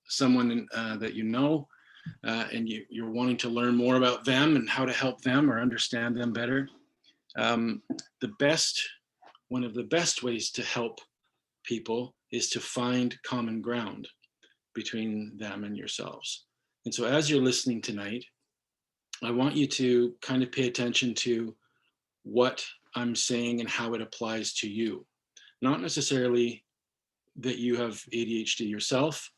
someone that you know, and you're wanting to learn more about them and how to help them or understand them better, um, the best, one of the best ways to help people is to find common ground between them and yourselves. And so as you're listening tonight, I want you to kind of pay attention to what I'm saying and how it applies to you. Not necessarily that you have ADHD yourself,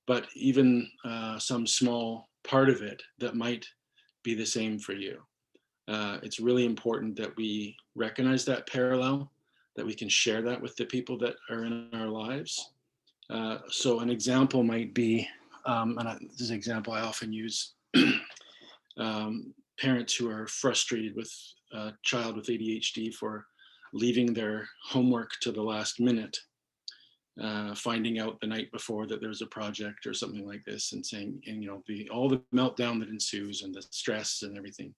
but even some small part of it that might be the same for you. It's really important that we recognize that parallel, that we can share that with the people that are in our lives. So an example might be, this is an example I often use, parents who are frustrated with a child with ADHD for leaving their homework to the last minute, finding out the night before that there's a project or something like this, and saying, and all the meltdown that ensues and the stress and everything,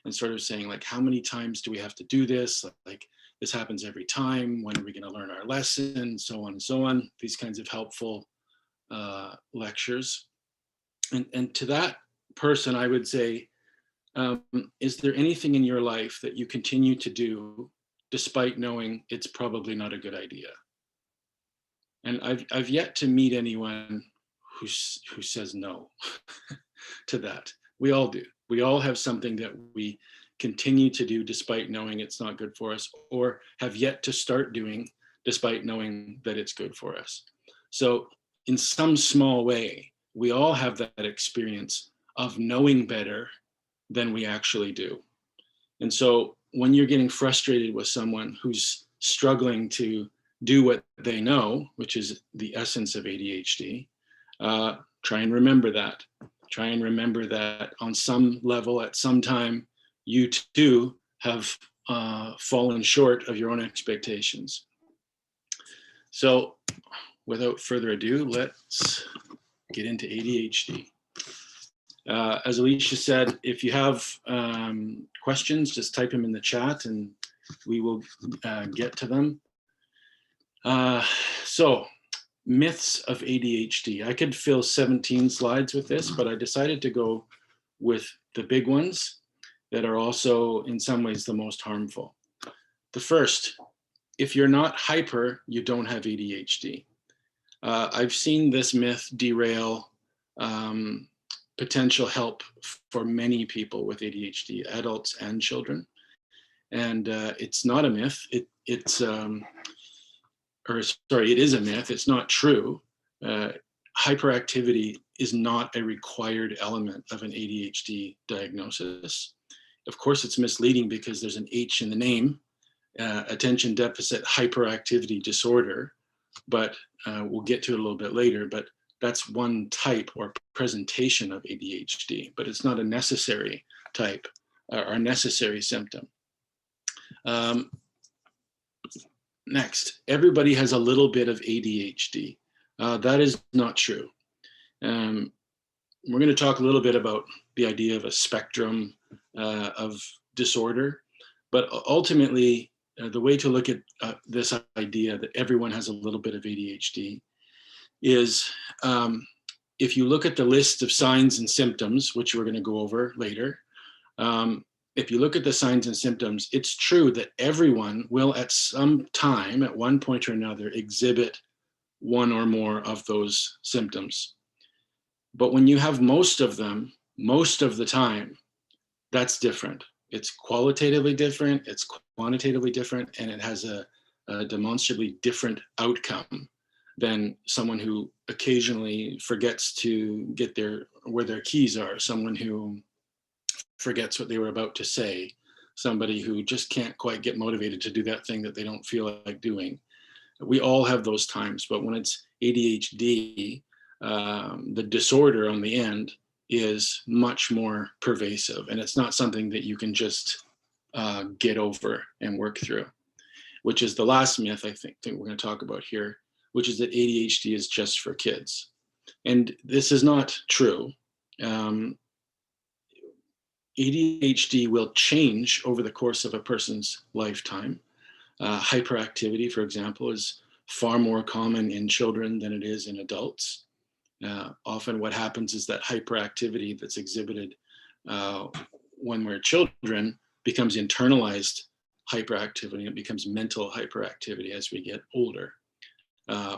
and sort of saying, like, how many times do we have to do this? Like, this happens every time. When are we going to learn our lesson? So on and so on. These kinds of helpful lectures. And to that person, I would say, is there anything in your life that you continue to do despite knowing it's probably not a good idea? And I've yet to meet anyone who says no to that. We all do. We all have something that we continue to do despite knowing it's not good for us, or have yet to start doing despite knowing that it's good for us. So in some small way, we all have that experience of knowing better than we actually do. And so when you're getting frustrated with someone who's struggling to do what they know, which is the essence of ADHD, try and remember that. Try and remember that on some level, at some time, you too have fallen short of your own expectations. So without further ado, let's get into ADHD. As Alicia said, if you have questions, just type them in the chat and we will get to them. So, myths of ADHD. I could fill 17 slides with this, but I decided to go with the big ones that are also in some ways the most harmful. The first, if you're not hyper, you don't have ADHD. I've seen this myth derail potential help for many people with ADHD, adults and children. And it's not a myth. It is a myth. It's not true. Hyperactivity is not a required element of an ADHD diagnosis. Of course, it's misleading because there's an H in the name, attention deficit hyperactivity disorder, but we'll get to it a little bit later. But that's one type or presentation of ADHD, but it's not a necessary type or necessary symptom. Next, everybody has a little bit of ADHD. That is not true. We're going to talk a little bit about the idea of a spectrum of disorder, but ultimately, the way to look at this idea that everyone has a little bit of ADHD is if you look at the list of signs and symptoms, which we're going to go over later, if you look at the signs and symptoms, it's true that everyone will at some time, at one point or another, exhibit one or more of those symptoms. But when you have most of them, most of the time, that's different. It's qualitatively different, it's quantitatively different, and it has a demonstrably different outcome than someone who occasionally forgets to get where their keys are, someone who forgets what they were about to say, somebody who just can't quite get motivated to do that thing that they don't feel like doing. We all have those times, but when it's ADHD, the disorder on the end is much more pervasive, and it's not something that you can just get over and work through, which is the last myth I think we're going to talk about here, which is that ADHD is just for kids. And this is not true. ADHD will change over the course of a person's lifetime. Hyperactivity, for example, is far more common in children than it is in adults. Often what happens is that hyperactivity that's exhibited when we're children becomes internalized hyperactivity. It becomes mental hyperactivity as we get older,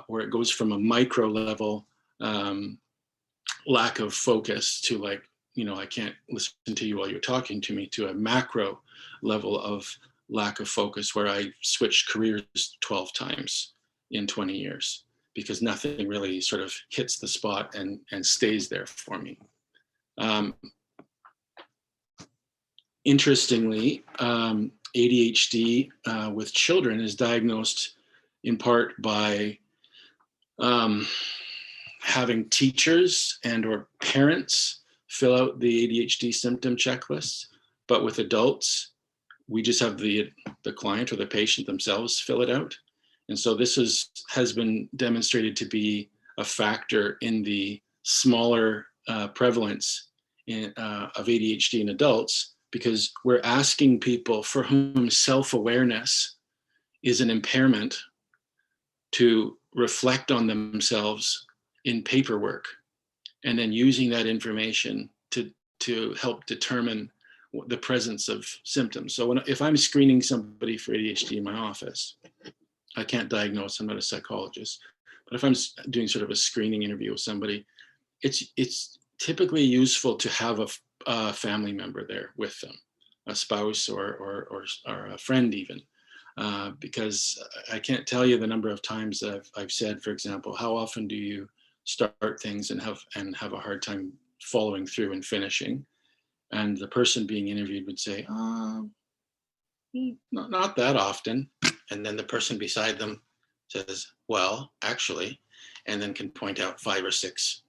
where it goes from a micro level lack of focus to like, I can't listen to you while you're talking to me, to a macro level of lack of focus where I switched careers 12 times in 20 years because nothing really sort of hits the spot and stays there for me. Interestingly, ADHD with children is diagnosed in part by having teachers and or parents fill out the ADHD symptom checklists, but with adults, we just have the client or the patient themselves fill it out. And so this has been demonstrated to be a factor in the smaller prevalence of ADHD in adults, because we're asking people for whom self-awareness is an impairment to reflect on themselves in paperwork, and then using that information to help determine the presence of symptoms. So if I'm screening somebody for ADHD in my office, I can't diagnose, I'm not a psychologist, but if I'm doing sort of a screening interview with somebody, it's typically useful to have a family member there with them, a spouse or a friend even, because I can't tell you the number of times I've said, for example, how often do you start things and have a hard time following through and finishing? And the person being interviewed would say, not that often. And then the person beside them says, well, actually, and then can point out 5 or 6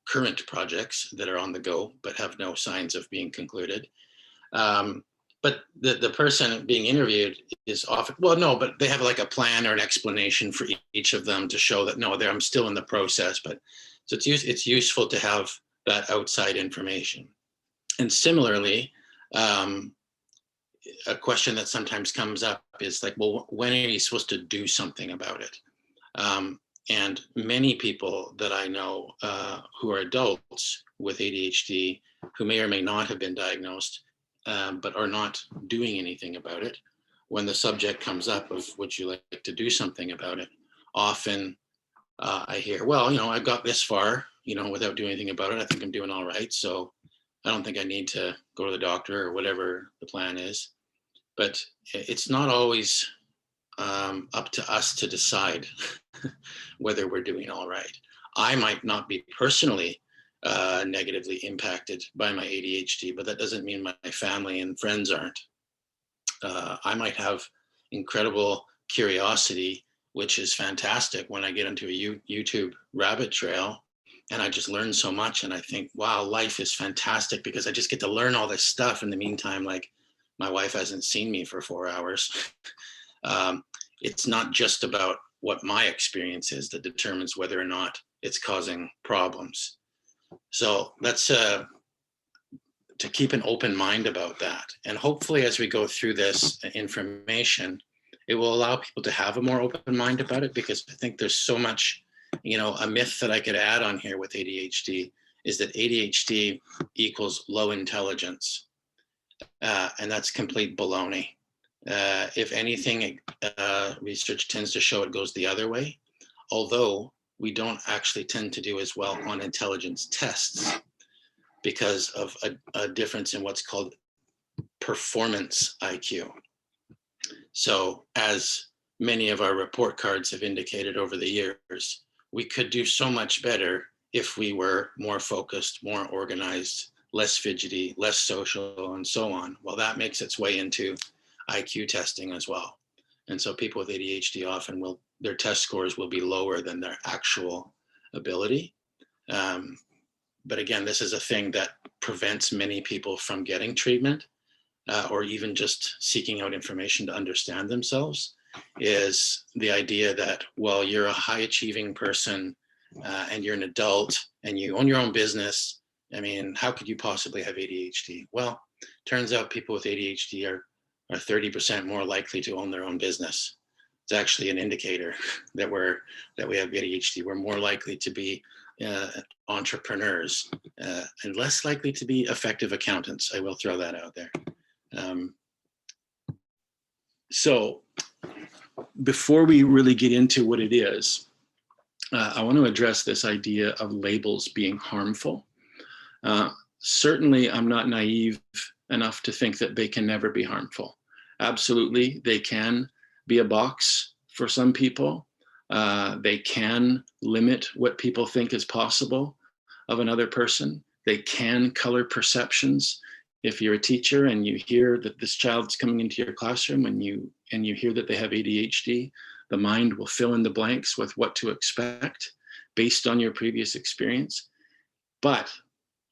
current projects that are on the go, but have no signs of being concluded. But the person being interviewed is often, well, no, but they have like a plan or an explanation for each of them to show that, no, I'm still in the process. But so it's useful to have that outside information. And similarly, a question that sometimes comes up is like, well, when are you supposed to do something about it? And many people that I know who are adults with ADHD, who may or may not have been diagnosed, but are not doing anything about it, when the subject comes up of would you like to do something about it, often I hear, well, I've got this far, without doing anything about it. I think I'm doing all right. So I don't think I need to go to the doctor or whatever the plan is. But it's not always up to us to decide whether we're doing all right. I might not be personally negatively impacted by my ADHD, but that doesn't mean my family and friends aren't. I might have incredible curiosity, which is fantastic when I get into a YouTube rabbit trail and I just learn so much. And I think, wow, life is fantastic because I just get to learn all this stuff. In the meantime, like my wife hasn't seen me for 4 hours. It's not just about what my experience is that determines whether or not it's causing problems. So that's to keep an open mind about that. And hopefully as we go through this information, it will allow people to have a more open mind about it, because I think there's so much, a myth that I could add on here with ADHD is that ADHD equals low intelligence. And that's complete baloney. If anything, research tends to show it goes the other way, although we don't actually tend to do as well on intelligence tests because of a difference in what's called performance IQ. So as many of our report cards have indicated over the years, we could do so much better if we were more focused, more organized, less fidgety, less social, and so on. Well, that makes its way into IQ testing as well. And so people with ADHD often their test scores will be lower than their actual ability. But again, this is a thing that prevents many people from getting treatment or even just seeking out information to understand themselves, is the idea that, well, you're a high achieving person and you're an adult and you own your own business. I mean, how could you possibly have ADHD? Well, turns out people with ADHD are 30% more likely to own their own business. It's actually an indicator that we have ADHD. We're more likely to be entrepreneurs and less likely to be effective accountants. I will throw that out there. So before we really get into what it is, I want to address this idea of labels being harmful. Certainly, I'm not naive enough to think that they can never be harmful. Absolutely, they can be a box for some people. They can limit what people think is possible of another person. They can color perceptions. If you're a teacher and you hear that this child's coming into your classroom and you hear that they have ADHD, the mind will fill in the blanks with what to expect based on your previous experience. But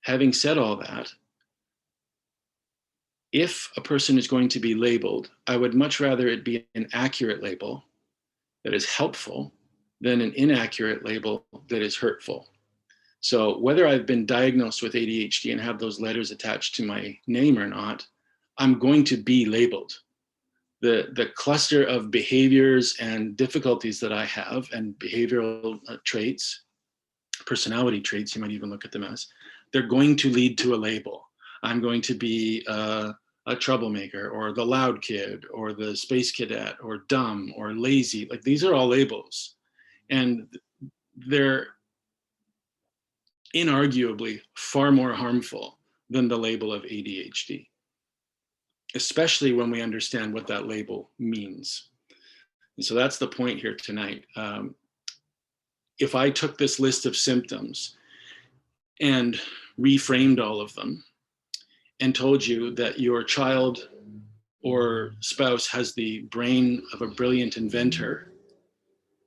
having said all that, if a person is going to be labeled, I would much rather it be an accurate label that is helpful than an inaccurate label that is hurtful. So whether I've been diagnosed with ADHD and have those letters attached to my name or not, I'm going to be labeled. The cluster of behaviors and difficulties that I have and behavioral traits, personality traits, you might even look at them as, they're going to lead to a label. I'm going to be a troublemaker, or the loud kid, or the space cadet, or dumb, or lazy. Like, these are all labels. And they're inarguably far more harmful than the label of ADHD, especially when we understand what that label means. And so that's the point here tonight. If I took this list of symptoms and reframed all of them and told you that your child or spouse has the brain of a brilliant inventor,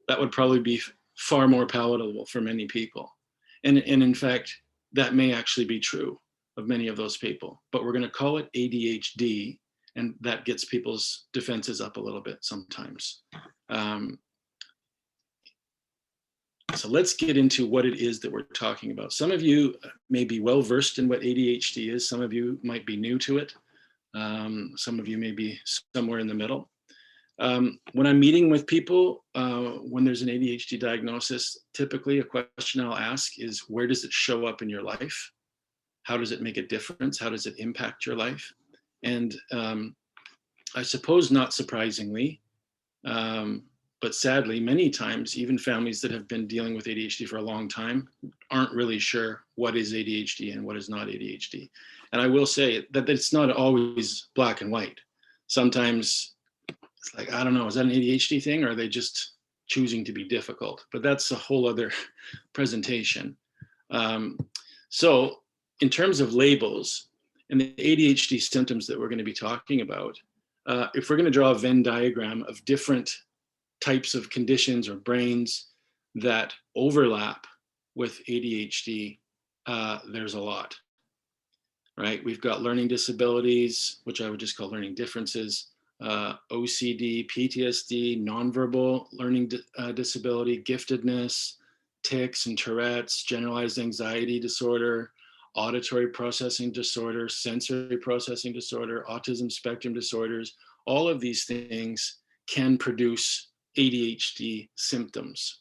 that would probably be far more palatable for many people. And in fact, that may actually be true of many of those people, but we're going to call it ADHD, and that gets people's defenses up a little bit sometimes. So let's get into what it is that we're talking about. Some of you may be well versed in what ADHD is. Some of you might be new to it. Some of you may be somewhere in the middle. When I'm meeting with people, when there's an ADHD diagnosis, typically a question I'll ask is, where does it show up in your life? How does it make a difference? How does it impact your life? And I suppose not surprisingly, but sadly, many times, even families that have been dealing with ADHD for a long time aren't really sure what is ADHD and what is not ADHD. And I will say that it's not always black and white. Sometimes it's like, I don't know, is that an ADHD thing, or are they just choosing to be difficult? But that's a whole other presentation. So in terms of labels and the ADHD symptoms that we're going to be talking about, if we're going to draw a Venn diagram of different types of conditions or brains that overlap with ADHD, there's a lot, right? We've got learning disabilities, which I would just call learning differences, OCD, PTSD, nonverbal learning disability, giftedness, tics and Tourette's, generalized anxiety disorder, auditory processing disorder, sensory processing disorder, autism spectrum disorders. All of these things can produce ADHD symptoms,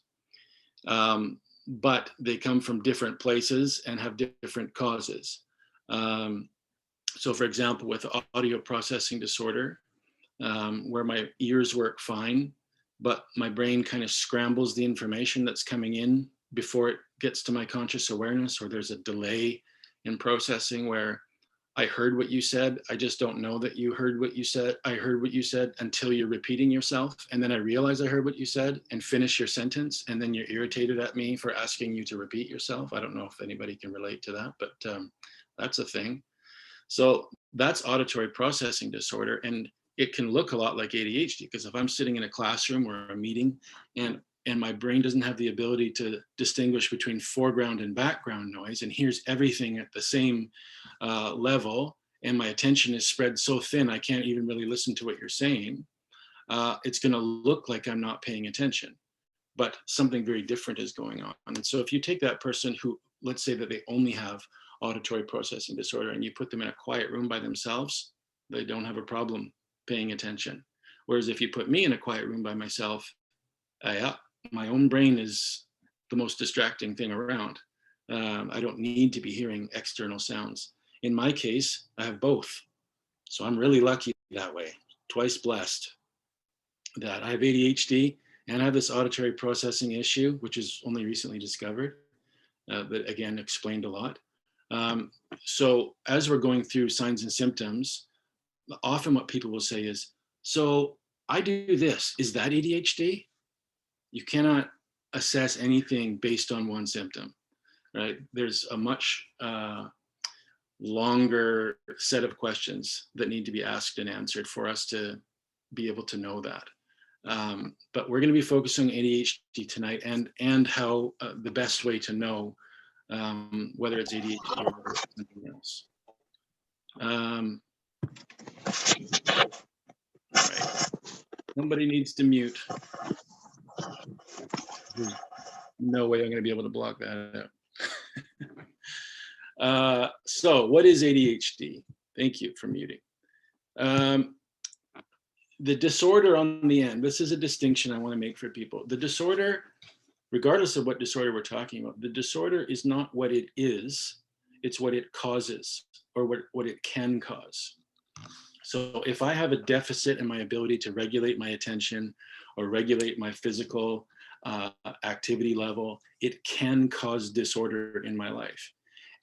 but they come from different places and have different causes. So for example, with audio processing disorder, where my ears work fine, but my brain kind of scrambles the information that's coming in before it gets to my conscious awareness, or there's a delay in processing where I heard what you said, I just don't know that you heard what you said. I heard what you said until you're repeating yourself. And then I realize I heard what you said and finish your sentence. And then you're irritated at me for asking you to repeat yourself. I don't know if anybody can relate to that, but that's a thing. So that's auditory processing disorder. And it can look a lot like ADHD, because if I'm sitting in a classroom or a meeting and my brain doesn't have the ability to distinguish between foreground and background noise and hears everything at the same level, and my attention is spread so thin I can't even really listen to what you're saying, it's going to look like I'm not paying attention, but something very different is going on. And so if you take that person who, let's say that they only have auditory processing disorder, and you put them in a quiet room by themselves, they don't have a problem paying attention. Whereas if you put me in a quiet room by myself, my own brain is the most distracting thing around. I don't need to be hearing external sounds. In my case, I have both. So I'm really lucky that way, twice blessed that I have ADHD and I have this auditory processing issue, which is only recently discovered, but again, explained a lot. So as we're going through signs and symptoms, often what people will say is, so I do this, is that ADHD? You cannot assess anything based on one symptom, right? There's a much longer set of questions that need to be asked and answered for us to be able to know that. But we're going to be focusing on ADHD tonight and how the best way to know whether it's ADHD or whether it's something else. Right. Somebody needs to mute. There's no way I'm going to be able to block that out. So what is ADHD? Thank you for muting. The disorder on the end, this is a distinction I want to make for people. The disorder, regardless of what disorder we're talking about, the disorder is not what it is, it's what it causes or what it can cause. So if I have a deficit in my ability to regulate my attention or regulate my physical activity level, it can cause disorder in my life.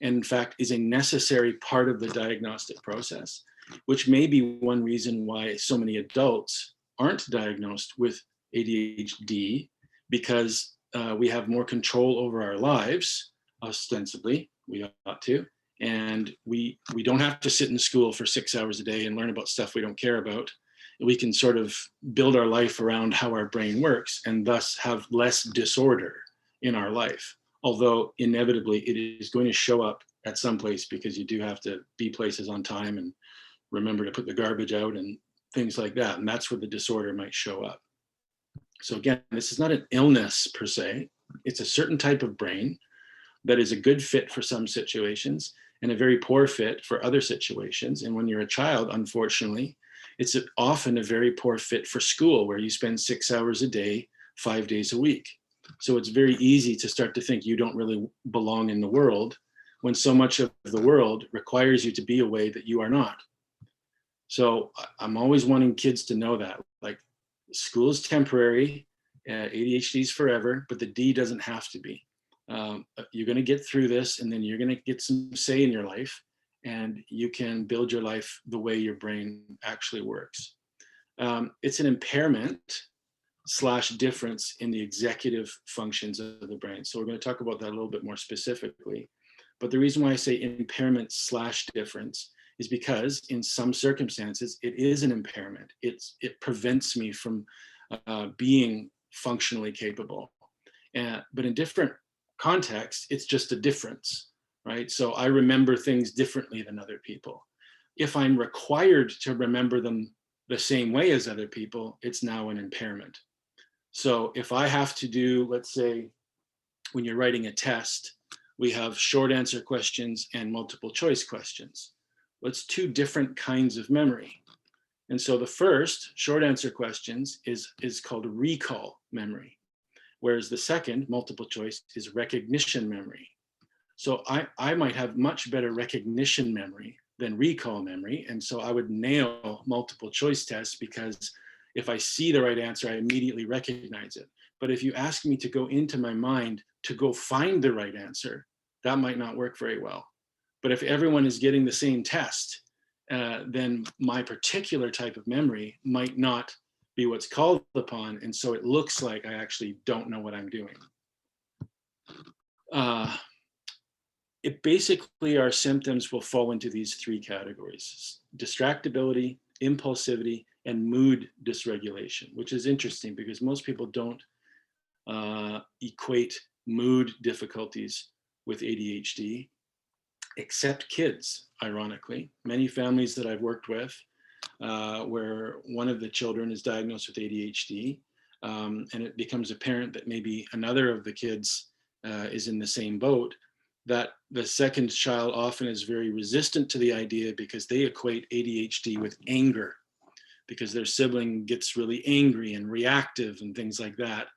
And in fact, is a necessary part of the diagnostic process, which may be one reason why so many adults aren't diagnosed with ADHD, because we have more control over our lives, ostensibly, we ought to, and we don't have to sit in school for 6 hours a day and learn about stuff we don't care about. We can sort of build our life around how our brain works and thus have less disorder in our life. Although inevitably it is going to show up at some place because you do have to be places on time and remember to put the garbage out and things like that. And that's where the disorder might show up. So again, this is not an illness per se. It's a certain type of brain that is a good fit for some situations and a very poor fit for other situations. And when you're a child, unfortunately, it's often a very poor fit for school, where you spend 6 hours a day, 5 days a week. So it's very easy to start to think you don't really belong in the world when so much of the world requires you to be a way that you are not. So I'm always wanting kids to know that, like, school is temporary, ADHD is forever, but the D doesn't have to be. You're going to get through this, and then you're going to get some say in your life, and you can build your life the way your brain actually works. It's an impairment / difference in the executive functions of the brain. So we're going to talk about that a little bit more specifically. But the reason why I say impairment / difference is because in some circumstances, it is an impairment. It prevents me from being functionally capable. But in different contexts, it's just a difference, right? So I remember things differently than other people. If I'm required to remember them the same way as other people, it's now an impairment. So if I have to do, let's say, when you're writing a test, we have short answer questions and multiple choice questions. Well, it's two different kinds of memory. And so the first, short answer questions, is called recall memory, whereas the second, multiple choice, is recognition memory. So I might have much better recognition memory than recall memory. And so I would nail multiple choice tests because if I see the right answer, I immediately recognize it. But if you ask me to go into my mind to go find the right answer, that might not work very well. But if everyone is getting the same test, then my particular type of memory might not be what's called upon. And so it looks like I actually don't know what I'm doing. It basically, our symptoms will fall into these three categories: distractibility, impulsivity, and mood dysregulation, which is interesting because most people don't equate mood difficulties with ADHD, except kids, ironically. Many families that I've worked with where one of the children is diagnosed with ADHD, and it becomes apparent that maybe another of the kids is in the same boat, that the second child often is very resistant to the idea because they equate ADHD with anger. because their sibling gets really angry and reactive and things like that,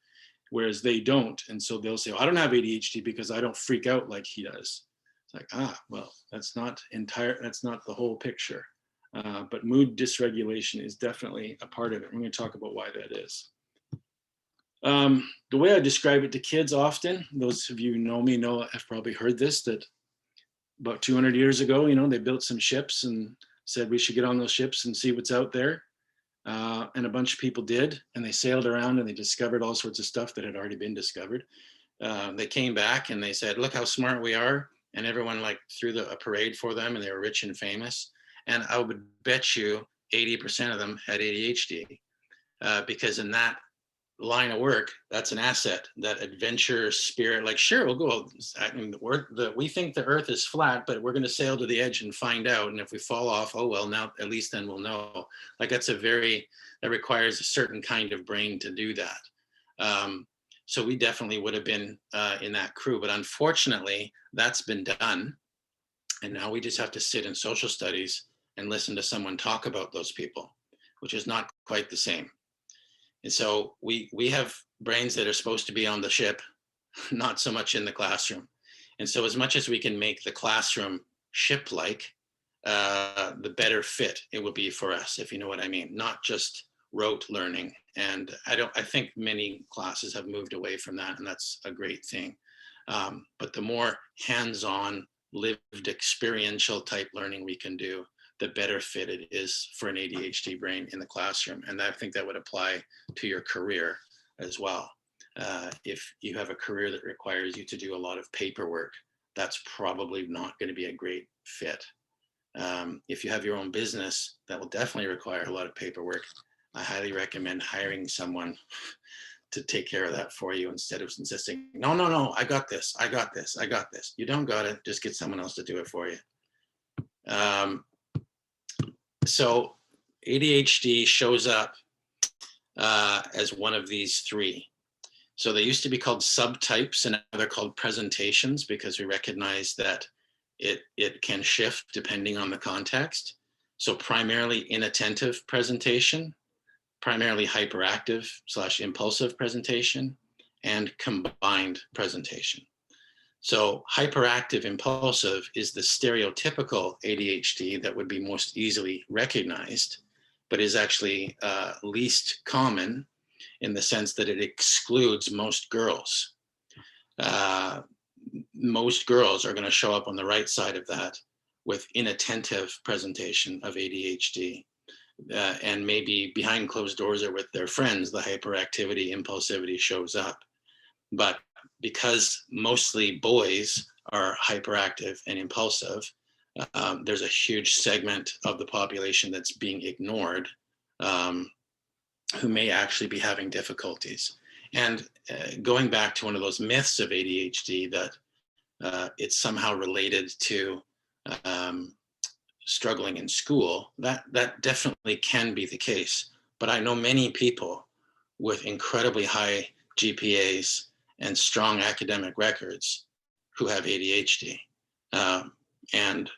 whereas they don't. And so they'll say, I don't have ADHD because I don't freak out like he does. It's like, well, that's not the whole picture. But mood dysregulation is definitely a part of it. We're going to talk about why that is. The way I describe it to kids often, those of you who know me know, I've probably heard this, that about 200 years ago, they built some ships and said we should get on those ships and see what's out there. And a bunch of people did, and they sailed around and they discovered all sorts of stuff that had already been discovered. They came back and they said, look how smart we are. And everyone threw a parade for them, and they were rich and famous. And I would bet you 80% of them had ADHD, because in that line of work, that's an asset, that adventure spirit. Like, sure, we'll go. I mean, we think the earth is flat, but we're going to sail to the edge and find out. And if we fall off, oh, well, now at least then we'll know. Like, that requires a certain kind of brain to do that. So we definitely would have been in that crew. But unfortunately, that's been done. And now we just have to sit in social studies and listen to someone talk about those people, which is not quite the same. And so we have brains that are supposed to be on the ship, not so much in the classroom. And so as much as we can make the classroom ship-like, the better fit it will be for us, if you know what I mean, not just rote learning. And I think many classes have moved away from that, and that's a great thing. But the more hands-on, lived experiential type learning we can do, the better fit it is for an ADHD brain in the classroom. And I think that would apply to your career as well. If you have a career that requires you to do a lot of paperwork, that's probably not going to be a great fit. If you have your own business, that will definitely require a lot of paperwork. I highly recommend hiring someone to take care of that for you, instead of insisting, no, I got this. You don't got it. Just get someone else to do it for you. So ADHD shows up as one of these three. So they used to be called subtypes, and now they're called presentations, because we recognize that it can shift depending on the context. So primarily inattentive presentation, primarily hyperactive/impulsive presentation, and combined presentation. So hyperactive impulsive is the stereotypical ADHD that would be most easily recognized, but is actually least common in the sense that it excludes most girls. Most girls are going to show up on the right side of that with inattentive presentation of ADHD. And maybe behind closed doors or with their friends, the hyperactivity, impulsivity shows up. But because mostly boys are hyperactive and impulsive, there's a huge segment of the population that's being ignored, who may actually be having difficulties. And going back to one of those myths of ADHD, that it's somehow related to struggling in school, that definitely can be the case. But I know many people with incredibly high GPAs and strong academic records who have ADHD. And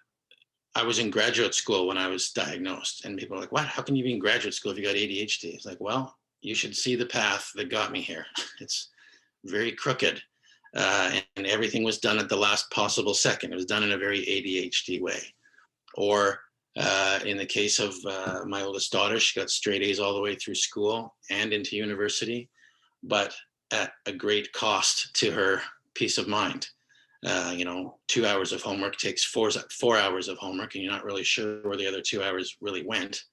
I was in graduate school when I was diagnosed, and people are like, what? How can you be in graduate school if you got ADHD? It's like, well, you should see the path that got me here. It's very crooked. And everything was done at the last possible second. It was done in a very ADHD way. Or in the case of my oldest daughter, she got straight A's all the way through school and into university, but at a great cost to her peace of mind. 2 hours of homework takes 4 hours of homework, and you're not really sure where the other 2 hours really went.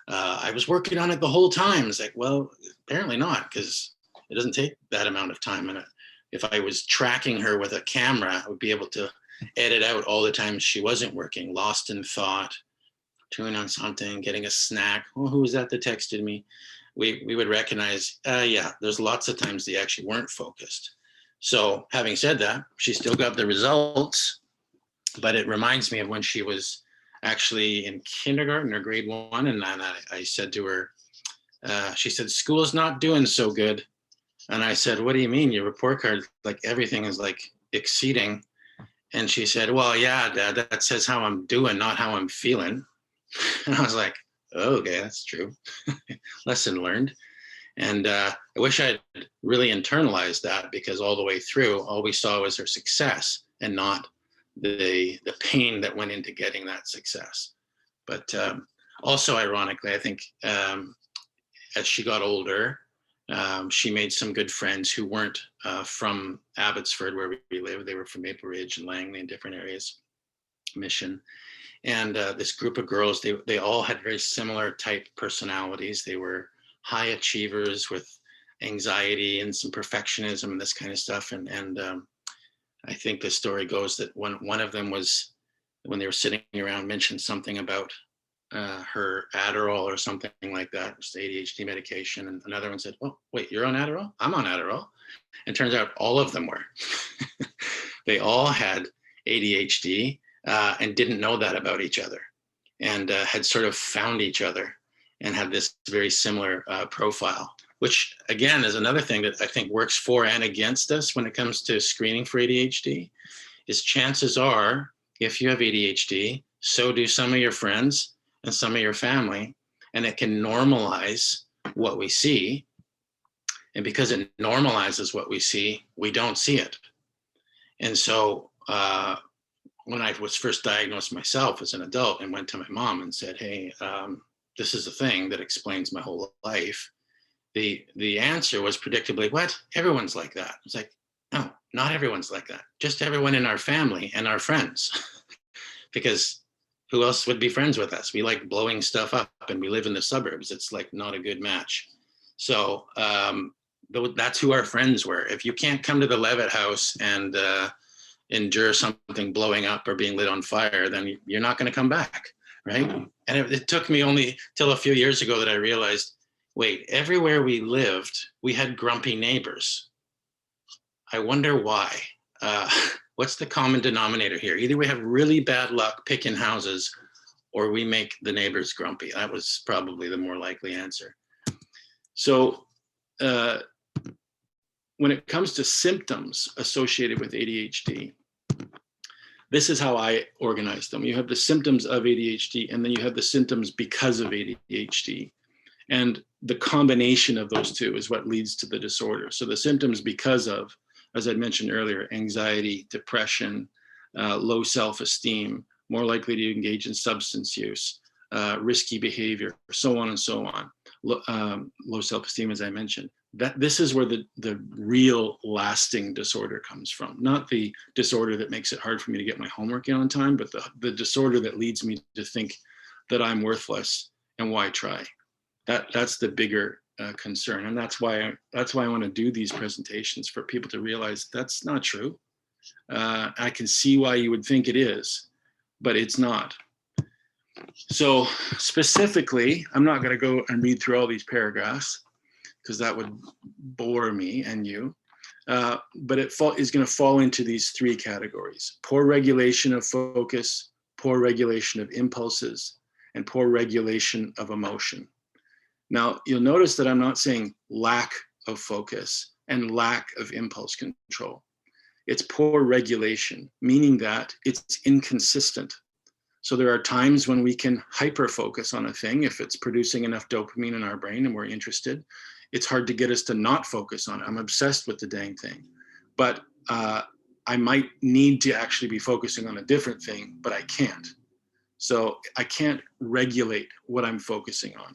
I was working on it the whole time. It's like, well, apparently not, because it doesn't take that amount of time. And if I was tracking her with a camera, I would be able to edit out all the times she wasn't working, lost in thought, chewing on something, getting a snack. Oh, who was that texted me? We would recognize, there's lots of times they actually weren't focused. So having said that, she still got the results, but it reminds me of when she was actually in kindergarten or grade 1. And then I said to her, she said, school's not doing so good. And I said, what do you mean? Your report card, like everything is like exceeding. And she said, well, yeah, Dad, that says how I'm doing, not how I'm feeling. And I was like, oh, okay, that's true. Lesson learned. And I wish I'd really internalized that, because all the way through, all we saw was her success and not the pain that went into getting that success. But also, ironically, I think as she got older, she made some good friends who weren't from Abbotsford, where we live. They were from Maple Ridge and Langley and different areas, Mission. And this group of girls, they all had very similar type personalities. They were high achievers with anxiety and some perfectionism and this kind of stuff. And I think the story goes that one of them was, when they were sitting around, mentioned something about her Adderall or something like that, just ADHD medication. And another one said, "Oh, wait, you're on Adderall? I'm on Adderall." And it turns out all of them were. They all had ADHD and didn't know that about each other, and had sort of found each other and had this very similar profile, which again is another thing that I think works for and against us when it comes to screening for ADHD, is chances are, if you have ADHD, so do some of your friends and some of your family, and it can normalize what we see. And because it normalizes what we see, we don't see it. And so when I was first diagnosed myself as an adult and went to my mom and said, "Hey, this is a thing that explains my whole life," the answer was predictably, "What? Everyone's like that." It's like, no, not everyone's like that. Just everyone in our family and our friends. Because who else would be friends with us? We like blowing stuff up and we live in the suburbs. It's like not a good match. So that's who our friends were. If you can't come to the Leavitt house and endure something blowing up or being lit on fire, then you're not going to come back, right? And it took me only till a few years ago that I realized, wait, everywhere we lived, we had grumpy neighbors. I wonder why. What's the common denominator here? Either we have really bad luck picking houses, or we make the neighbors grumpy. That was probably the more likely answer. So when it comes to symptoms associated with ADHD, this is how I organize them. You have the symptoms of ADHD, and then you have the symptoms because of ADHD. And the combination of those two is what leads to the disorder. So the symptoms because of, as I mentioned earlier, anxiety, depression, low self-esteem, more likely to engage in substance use, risky behavior, so on and so on. Low self-esteem, as I mentioned. This is where the real lasting disorder comes from. Not the disorder that makes it hard for me to get my homework in on time, but the disorder that leads me to think that I'm worthless and why try. That's the bigger concern, and that's why I want to do these presentations, for people to realize that's not true. I can see why you would think it is, but it's not. So specifically, I'm not going to go and read through all these paragraphs because that would bore me and you. But it is going to fall into these three categories: poor regulation of focus, poor regulation of impulses, and poor regulation of emotion. Now, you'll notice that I'm not saying lack of focus and lack of impulse control. It's poor regulation, meaning that it's inconsistent. So there are times when we can hyper-focus on a thing if it's producing enough dopamine in our brain and we're interested. It's hard to get us to not focus on it. I'm obsessed with the dang thing. But I might need to actually be focusing on a different thing, but I can't. So I can't regulate what I'm focusing on.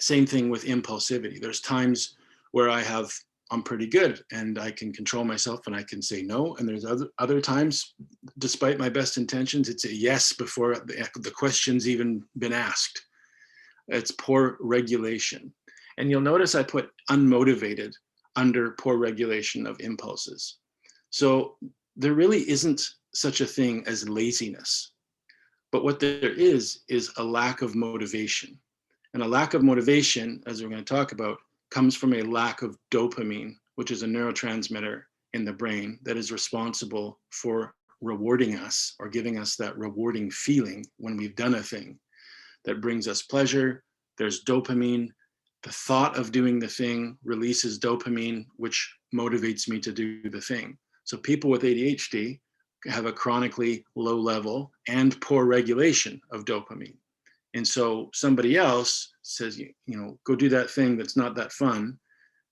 Same thing with impulsivity. There's times where I'm pretty good and I can control myself and I can say no. And there's other times, despite my best intentions, it's a yes before the question's even been asked. It's poor regulation. And you'll notice I put unmotivated under poor regulation of impulses. So there really isn't such a thing as laziness. But what there is a lack of motivation. And a lack of motivation, as we're going to talk about, comes from a lack of dopamine, which is a neurotransmitter in the brain that is responsible for rewarding us or giving us that rewarding feeling when we've done a thing that brings us pleasure. There's dopamine. The thought of doing the thing releases dopamine, which motivates me to do the thing. So people with ADHD have a chronically low level and poor regulation of dopamine. And so somebody else says, go do that thing that's not that fun.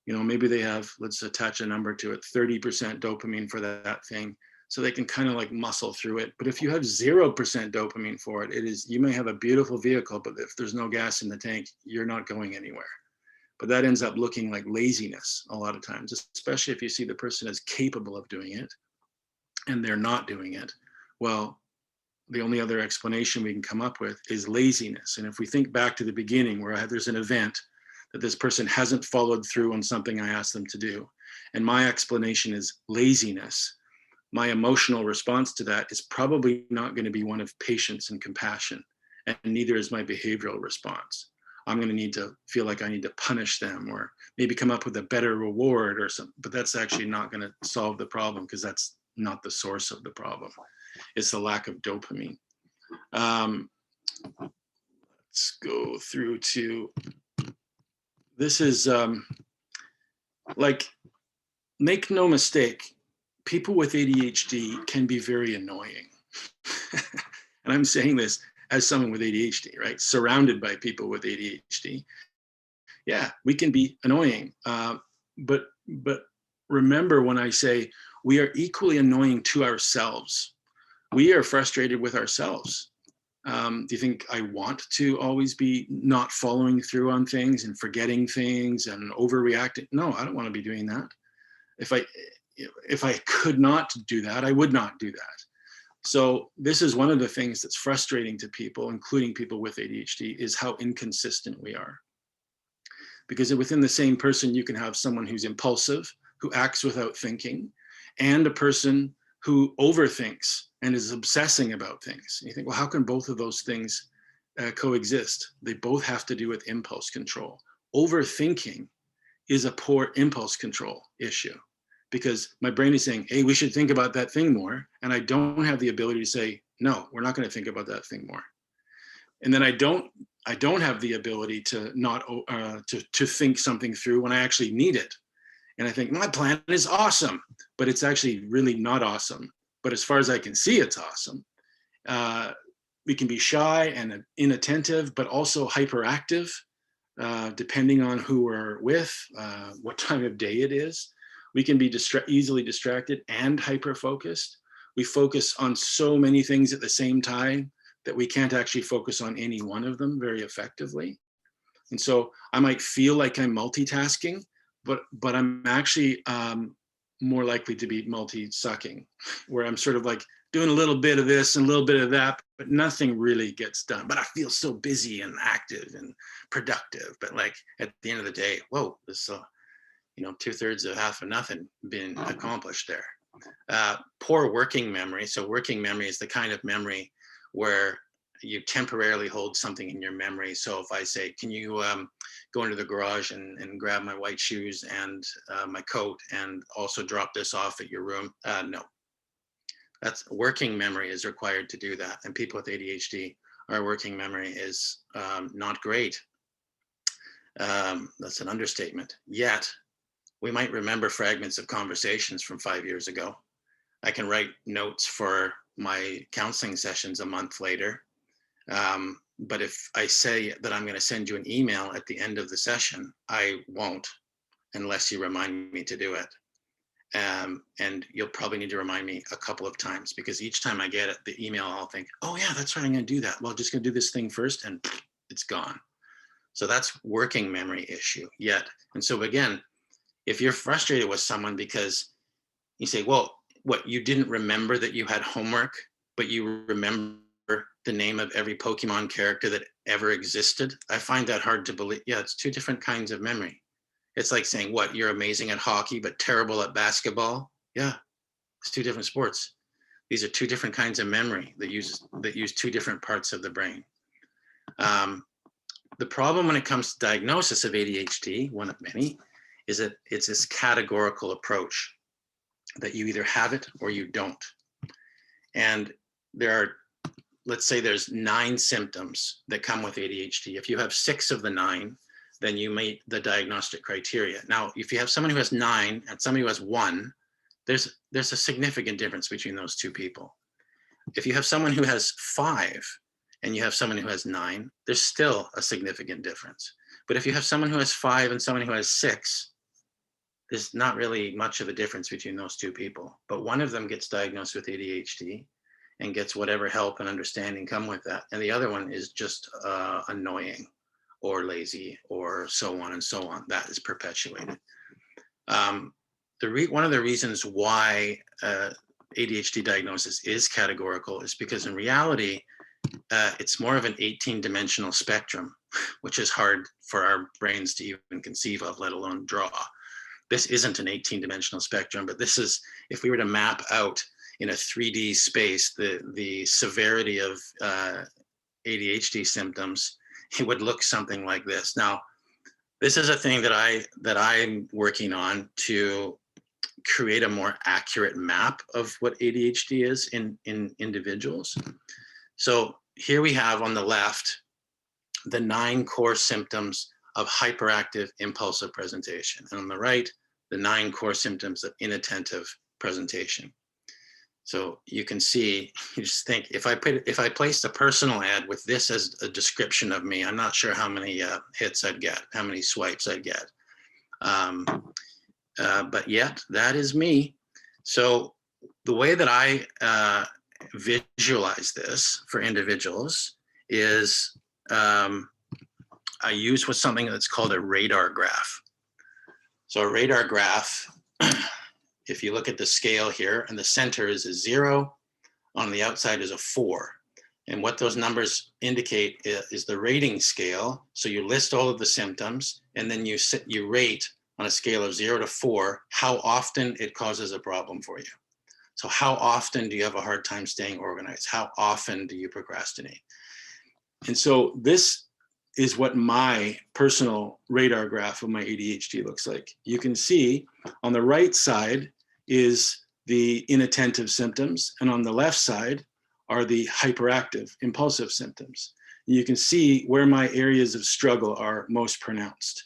Maybe they have, let's attach a number to it, 30% dopamine for that thing. So they can kind of like muscle through it. But if you have 0% dopamine for it, you may have a beautiful vehicle, but if there's no gas in the tank, you're not going anywhere. But that ends up looking like laziness a lot of times, especially if you see the person is capable of doing it and they're not doing it. Well, the only other explanation we can come up with is laziness. And if we think back to the beginning where there's an event that this person hasn't followed through on something I asked them to do, and my explanation is laziness, my emotional response to that is probably not going to be one of patience and compassion, and neither is my behavioral response. I'm going to need to feel like I need to punish them or maybe come up with a better reward or something, but that's actually not going to solve the problem because that's not the source of the problem. It's the lack of dopamine. Let's go through to, this is like, make no mistake, people with ADHD can be very annoying. And I'm saying this as someone with ADHD, right? Surrounded by people with ADHD. Yeah, we can be annoying. But remember when I say we are equally annoying to ourselves. We are frustrated with ourselves. Do you think I want to always be not following through on things and forgetting things and overreacting? No, I don't want to be doing that. If I could not do that, I would not do that. So this is one of the things that's frustrating to people, including people with ADHD, is how inconsistent we are. Because within the same person, you can have someone who's impulsive, who acts without thinking, and a person who overthinks and is obsessing about things. And you think, well, how can both of those things coexist? They both have to do with impulse control. Overthinking is a poor impulse control issue, because my brain is saying, hey, we should think about that thing more. And I don't have the ability to say, no, we're not going to think about that thing more. And then I don't have the ability to not to think something through when I actually need it. And I think my plan is awesome, but it's actually really not awesome. But as far as I can see, it's awesome. We can be shy and inattentive, but also hyperactive, depending on who we're with, what time of day it is. We can be easily distracted and hyper-focused. We focus on so many things at the same time that we can't actually focus on any one of them very effectively. And so I might feel like I'm multitasking, but I'm actually more likely to be multi-sucking, where I'm sort of like doing a little bit of this and a little bit of that, but nothing really gets done. But I feel so busy and active and productive. But like at the end of the day, whoa, this 2/3 of half of nothing been accomplished there. Poor working memory. So working memory is the kind of memory where you temporarily hold something in your memory. So if I say, can you go into the garage and grab my white shoes and my coat and also drop this off at your room? No. That's working memory is required to do that. And people with ADHD, our working memory is not great. That's an understatement. Yet, we might remember fragments of conversations from 5 years ago. I can write notes for my counseling sessions a month later. But if I say that I'm going to send you an email at the end of the session, I won't unless you remind me to do it. And you'll probably need to remind me a couple of times, because each time I get it, the email, I'll think, oh yeah, that's right, I'm going to do that. Well, I'm just going to do this thing first, and it's gone. So that's working memory issue yet. And so again, if you're frustrated with someone because you say, well, what, you didn't remember that you had homework, but you remember the name of every Pokemon character that ever existed? I find that hard to believe. Yeah, it's two different kinds of memory. It's like saying, what, you're amazing at hockey, but terrible at basketball? Yeah, it's two different sports. These are two different kinds of memory that use two different parts of the brain. The problem when it comes to diagnosis of ADHD, one of many, is that it's this categorical approach that you either have it or you don't. And there are, let's say there's 9 symptoms that come with ADHD. If you have 6 of the 9, then you meet the diagnostic criteria. Now, if you have someone who has 9 and somebody who has 1, there's a significant difference between those two people. If you have someone who has 5 and you have someone who has 9, there's still a significant difference. But if you have someone who has 5 and someone who has 6, there's not really much of a difference between those two people. But one of them gets diagnosed with ADHD and gets whatever help and understanding come with that. And the other one is just annoying or lazy or so on and so on. That is perpetuated. One of the reasons why ADHD diagnosis is categorical is because in reality, it's more of an 18-dimensional spectrum, which is hard for our brains to even conceive of, let alone draw. This isn't an 18-dimensional spectrum, but this is, if we were to map out in a 3D space the severity of ADHD symptoms, it would look something like this. Now, this is a thing that I'm working on to create a more accurate map of what ADHD is in individuals. So here we have on the left the 9 core symptoms of hyperactive impulsive presentation, and on the right, the 9 core symptoms of inattentive presentation. So you can see, you just think, if I placed a personal ad with this as a description of me, I'm not sure how many hits I'd get, how many swipes I'd get. But yet, that is me. So the way that I visualize this for individuals is I use something that's called a radar graph. So a radar graph, if you look at the scale here, and the center is a 0, on the outside is a 4. And what those numbers indicate is the rating scale. So you list all of the symptoms, and then you rate on a scale of 0 to 4 how often it causes a problem for you. So how often do you have a hard time staying organized? How often do you procrastinate? And so this is what my personal radar graph of my ADHD looks like. You can see on the right side is the inattentive symptoms, and on the left side are the hyperactive impulsive symptoms. You can see where my areas of struggle are most pronounced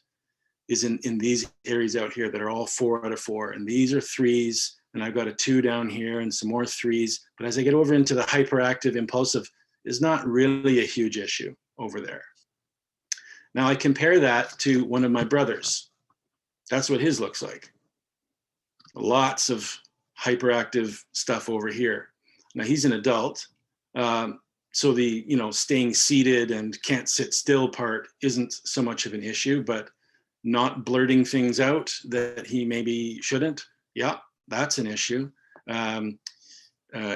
is in these areas out here that are all 4 out of 4, and these are 3s, and I've got a 2 down here and some more 3s. But as I get over into the hyperactive impulsive, is not really a huge issue over there. Now I compare that to one of my brothers. That's what his looks like. Lots of hyperactive stuff over here. Now he's an adult, so the staying seated and can't sit still part isn't so much of an issue, but not blurting things out that he maybe shouldn't, yeah, that's an issue.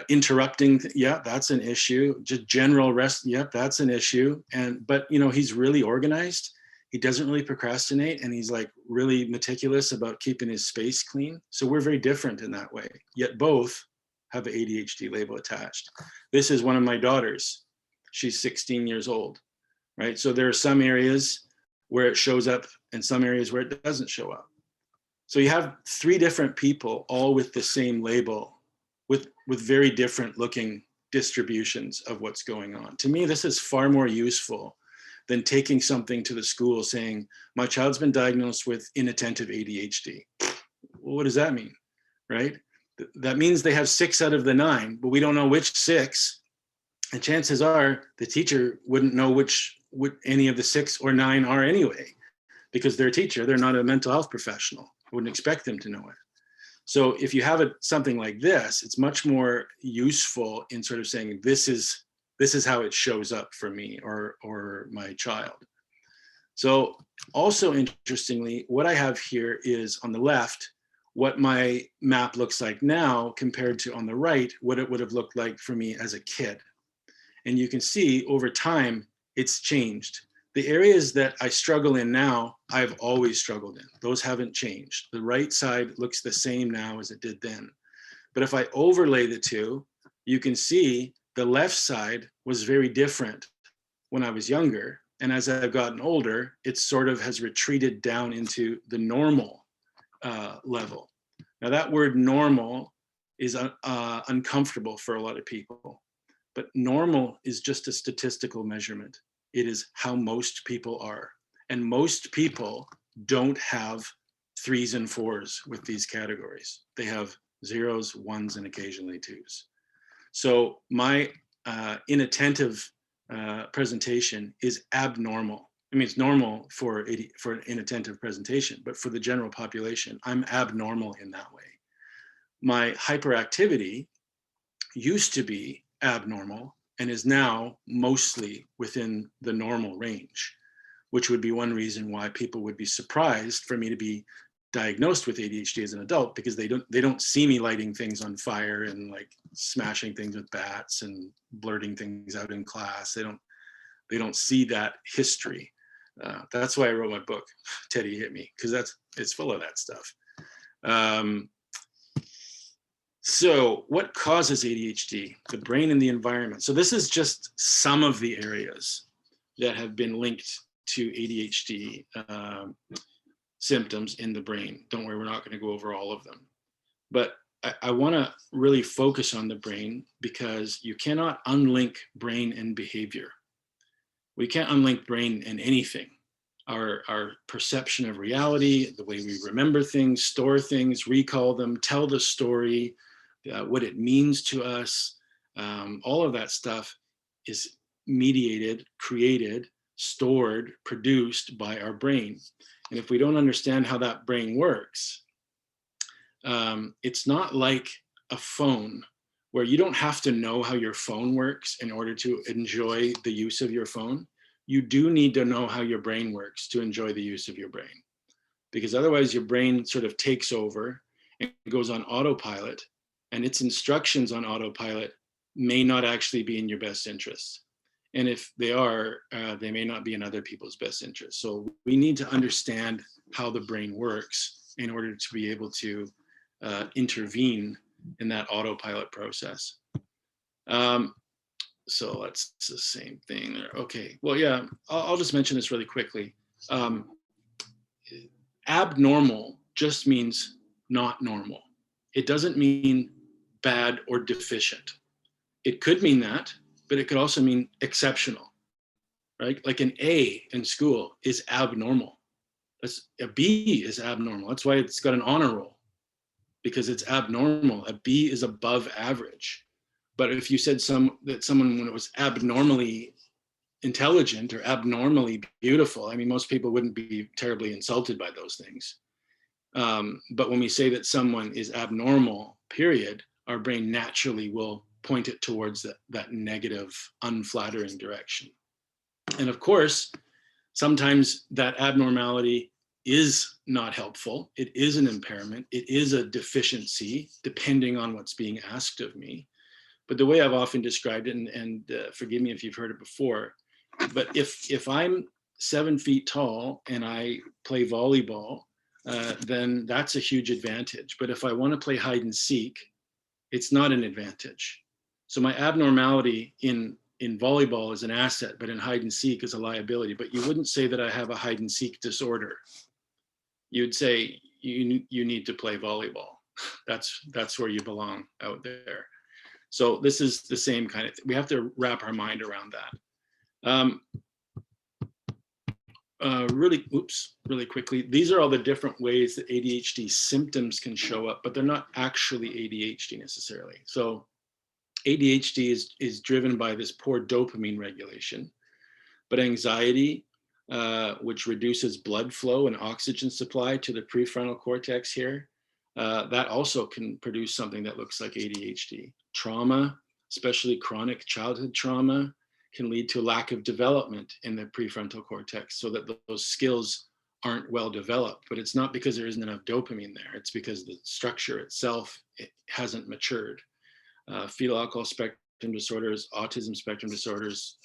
Interrupting, yeah, that's an issue. Just general rest, yep, that's an issue. But he's really organized. He doesn't really procrastinate, and he's like really meticulous about keeping his space clean. So we're very different in that way, yet both have an ADHD label attached. This is one of my daughters. She's 16 years old, right? So there are some areas where it shows up and some areas where it doesn't show up. So you have 3 different people all with the same label with very different looking distributions of what's going on. To me, this is far more useful than taking something to the school saying, my child's been diagnosed with inattentive ADHD. Well, what does that mean, right? That means they have 6 out of the 9, but we don't know which 6. And chances are the teacher wouldn't know which any of the 6 or 9 are anyway, because they're a teacher, they're not a mental health professional. I wouldn't expect them to know it. So if you have something like this, it's much more useful in sort of saying, this is how it shows up for me or my child. So also interestingly, what I have here is on the left, what my map looks like now compared to on the right, what it would have looked like for me as a kid. And you can see over time, it's changed. The areas that I struggle in now, I've always struggled in. Those haven't changed. The right side looks the same now as it did then. But if I overlay the two, you can see the left side was very different when I was younger. And as I've gotten older, it sort of has retreated down into the normal level. Now that word normal is uncomfortable for a lot of people, but normal is just a statistical measurement. It is how most people are. And most people don't have 3s and 4s with these categories. They have 0s, 1s, and occasionally 2s. So my inattentive presentation is abnormal. I mean, it's normal for an inattentive presentation, but for the general population, I'm abnormal in that way. My hyperactivity used to be abnormal and is now mostly within the normal range, which would be one reason why people would be surprised for me to be diagnosed with ADHD as an adult, because they don't see me lighting things on fire and like smashing things with bats and blurting things out in class. They don't see that history. That's why I wrote my book, Teddy Hit Me, because it's full of that stuff. So what causes ADHD? The brain and the environment. So this is just some of the areas that have been linked to ADHD symptoms in the brain. Don't worry, we're not going to go over all of them. But I want to really focus on the brain, because you cannot unlink brain and behavior. We can't unlink brain and anything. Our perception of reality, the way we remember things, store things, recall them, tell the story, what it means to us, all of that stuff is mediated, created, stored, produced by our brain. And if we don't understand how that brain works, it's not like a phone, where you don't have to know how your phone works in order to enjoy the use of your phone. You do need to know how your brain works to enjoy the use of your brain, because otherwise your brain sort of takes over and goes on autopilot, and its instructions on autopilot may not actually be in your best interest. And if they are, they may not be in other people's best interest. So we need to understand how the brain works in order to be able to intervene in that autopilot process. So that's the same thing there. Okay, well, yeah, I'll just mention this really quickly. Abnormal just means not normal. It doesn't mean bad or deficient. It could mean that, but it could also mean exceptional, right? Like an A in school is abnormal. A B is abnormal. That's why it's got an honor roll, because it's abnormal. A B is above average. But if you said that someone, when it was abnormally intelligent or abnormally beautiful, I mean, most people wouldn't be terribly insulted by those things. But when we say that someone is abnormal, period, our brain naturally will point it towards that negative, unflattering direction. And of course, sometimes that abnormality is not helpful. It is an impairment. It is a deficiency, depending on what's being asked of me. But the way I've often described it, and forgive me if you've heard it before, but if I'm 7 feet tall and I play volleyball, then that's a huge advantage. But if I want to play hide and seek, it's not an advantage. So my abnormality in volleyball is an asset, but in hide and seek is a liability. But you wouldn't say that I have a hide and seek disorder. You'd say you need to play volleyball. That's where you belong out there. So this is the same kind of thing. We have to wrap our mind around that. Really quickly, these are all the different ways that ADHD symptoms can show up, but they're not actually ADHD necessarily. So ADHD is driven by this poor dopamine regulation, but anxiety, which reduces blood flow and oxygen supply to the prefrontal cortex here, that also can produce something that looks like ADHD. Trauma, especially chronic childhood trauma, can lead to a lack of development in the prefrontal cortex, so that those skills aren't well developed. But it's not because there isn't enough dopamine there. It's because the structure itself, it hasn't matured. Fetal alcohol spectrum disorders, autism spectrum disorders.